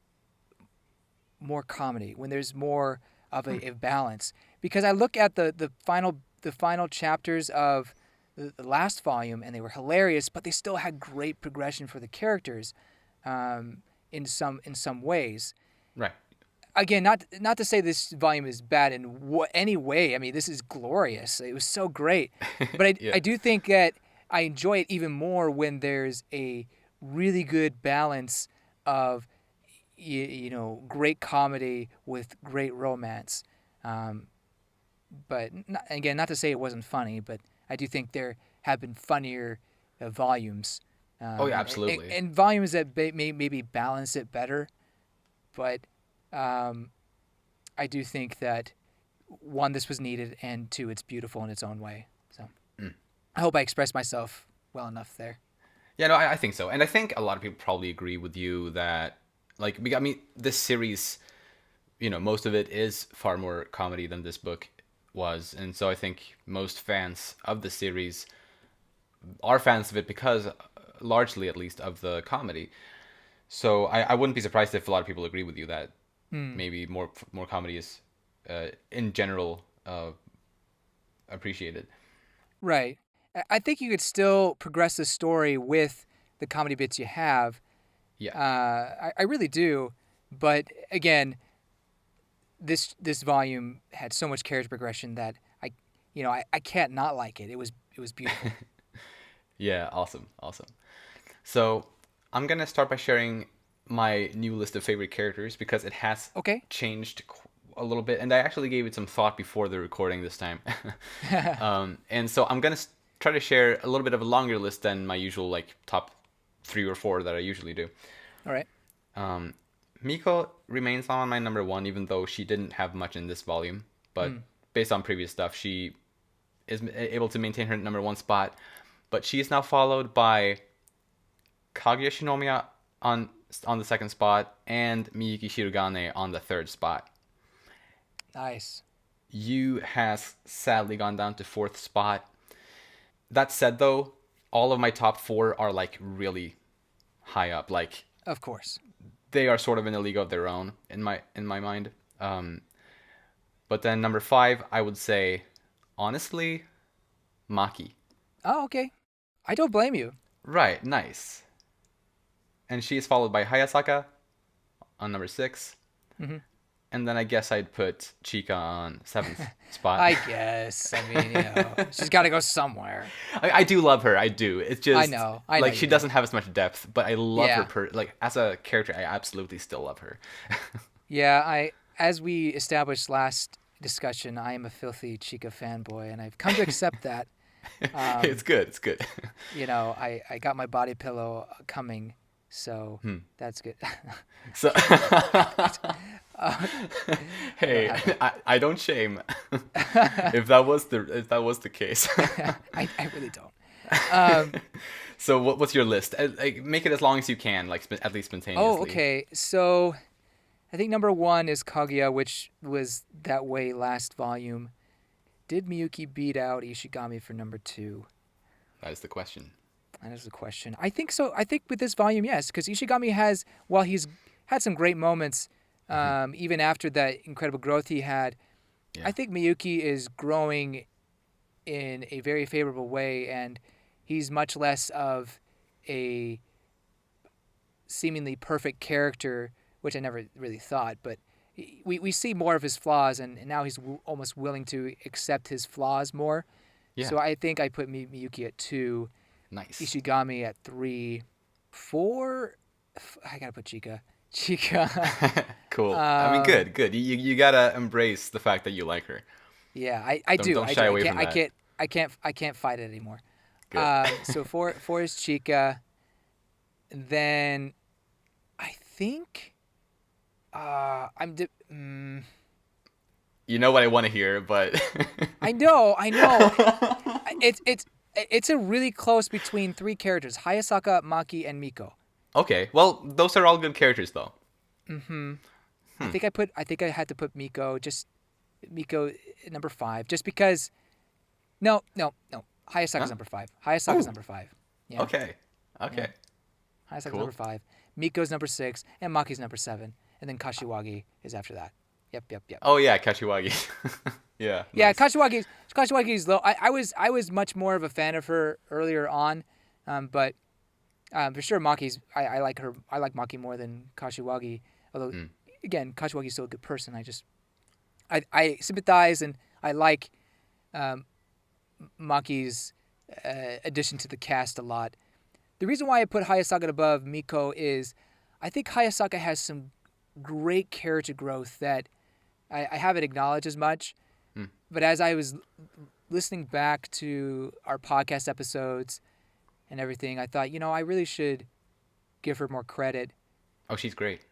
more comedy, when there's more of a balance. Because I look at the final chapters of the last volume, and they were hilarious, but they still had great progression for the characters, in some ways.
Right.
Again, not to say this volume is bad in any way. I mean, this is glorious. It was so great, but
Yeah.
I do think that I enjoy it even more when there's a really good balance of great comedy with great romance. But again, not to say it wasn't funny, but I do think there have been funnier volumes.
Oh yeah, absolutely.
And volumes that maybe balance it better. But I do think that, one, this was needed, and two, it's beautiful in its own way. So I hope I expressed myself well enough there.
Yeah, no, I think so, and I think a lot of people probably agree with you that, like, I mean, this series, most of it is far more comedy than this book was, and so I think most fans of the series are fans of it because, largely at least, of the comedy. So I wouldn't be surprised if a lot of people agree with you that maybe more comedy is, in general, appreciated.
Right. I think you could still progress the story with the comedy bits you have.
Yeah.
I really do. But again, this volume had so much character progression that I can't not like it. It was beautiful.
Yeah, awesome. So I'm gonna start by sharing my new list of favorite characters because it has
Okay.
changed a little bit, and I actually gave it some thought before the recording this time. And so I'm gonna try to share a little bit of a longer list than my usual, like, top 3 or 4 that I usually do.
All right.
Miko remains on my number 1, even though she didn't have much in this volume. But based on previous stuff, she is able to maintain her number 1 spot. But she is now followed by Kaguya Shinomiya on the 2nd spot and Miyuki Shirogane on the 3rd spot.
Nice.
Yu has sadly gone down to 4th spot. That said, though, all of my top 4 are, like, really high up. Like,
Of course.
they are sort of in a league of their own in my mind. But then number 5, I would say, honestly, Maki.
Oh, okay. I don't blame you.
Right, nice. And she is followed by Hayasaka on number 6.
Mm-hmm.
And then I guess I'd put Chika on 7th spot.
I guess. I mean, she's got to go somewhere.
I do love her. I do. It's just
I know
like, she
you do.
doesn't have as much depth, but I love
Yeah.
her. Like, as a character, I absolutely still love her.
Yeah, as we established last discussion, I am a filthy Chika fanboy, and I've come to accept that.
It's good. It's good.
I got my body pillow coming, so that's good.
So, hey, I don't shame. If that was the case.
I really don't.
So what's your list? Like, make it as long as you can, like, at least spontaneously.
Oh, okay. So I think number 1 is Kaguya, which was that way last volume. Did Miyuki beat out Ishigami for number 2?
That is the question.
That is the question. I think so. I think with this volume, yes, because Ishigami has, while he's had some great moments, even after that incredible growth he had,
Yeah.
I think Miyuki is growing in a very favorable way, and he's much less of a seemingly perfect character, which I never really thought, but we see more of his flaws, and now he's almost willing to accept his flaws more.
Yeah.
So I think I put Miyuki at 2,
Nice.
Ishigami at 3, 4. I gotta put Chika. Chika.
Cool. I mean,
um,
good. You gotta embrace the fact that you like her.
yeah, I do.
Don't
I
shy
do.
away from that.
I can't fight it anymore.
Good.
So four is Chika. Then I think I'm.
You know what I want to hear, but
I know. It's a really close between 3 characters: Hayasaka, Maki, and Miko.
okay. Well, those are all good characters, though.
I think I had to put Miko at number 5, just because. No. Hayasaka's
Huh?
number 5. Hayasaka's
Ooh.
number 5. Yeah.
Okay. Okay.
Hayasaka's
Cool.
number 5. Miko's number 6, and Maki's number 7, and then Kashiwagi is after that. Yep.
Oh yeah, Kashiwagi. Yeah.
Yeah,
Nice.
Kashiwagi's low. I was much more of a fan of her earlier on, but for sure Maki's. I like her. I like Maki more than Kashiwagi. Although again, Kashiwagi's still a good person. I sympathize and I like Maki's addition to the cast a lot. The reason why I put Hayasaka above Miko is I think Hayasaka has some great character growth that I haven't acknowledged as much. But as I was listening back to our podcast episodes and everything, I thought, I really should give her more credit.
Oh, she's great.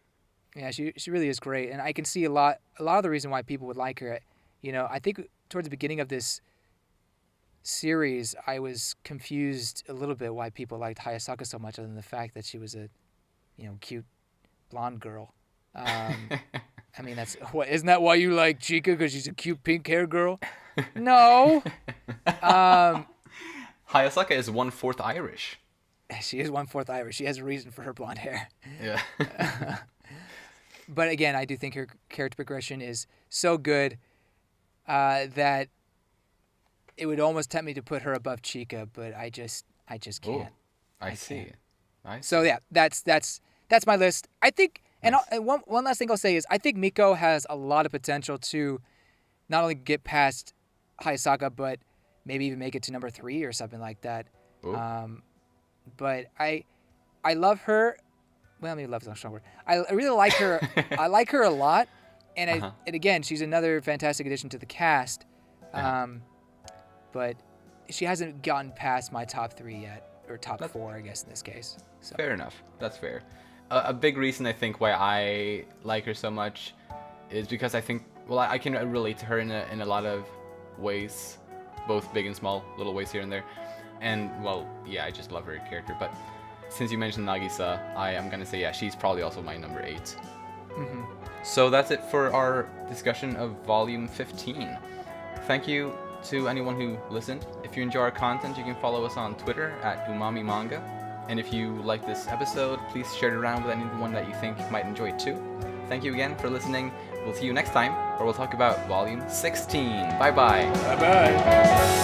Yeah, she really is great, and I can see a lot of the reason why people would like her. I think towards the beginning of this series, I was confused a little bit why people liked Hayasaka so much, other than the fact that she was a, cute blonde girl. I mean, isn't that why you like Chika? Because she's a cute pink hair girl? No.
Hayasaka is 1/4 Irish.
She is 1/4 Irish. She has a reason for her blonde hair.
Yeah.
But again, I do think her character progression is so good that it would almost tempt me to put her above Chika, but I just can't.
Oh, I see.
So yeah, that's my list. I think, and one last thing I'll say is, I think Miko has a lot of potential to not only get past Hayasaka, but maybe even make it to number 3 or something like that. But I love her. Well, maybe love is not a strong word. I really like her. I like her a lot, and and again, she's another fantastic addition to the cast. But she hasn't gotten past my top 3 yet, or top 4, I guess in this case. So.
Fair enough. That's fair. A big reason I think why I like her so much is because I think, well, I can relate to her in a lot of ways, both big and small, little ways here and there. And well, yeah, I just love her character. But since you mentioned Nagisa, I am gonna say, yeah, she's probably also my number 8. So that's it for our discussion of Volume 15. Thank you to anyone who listened. If you enjoy our content, you can follow us on Twitter at Umami Manga. And if you like this episode, please share it around with anyone that you think might enjoy it too. Thank you again for listening. We'll see you next time, where we'll talk about Volume 16. Bye-bye.
Bye-bye.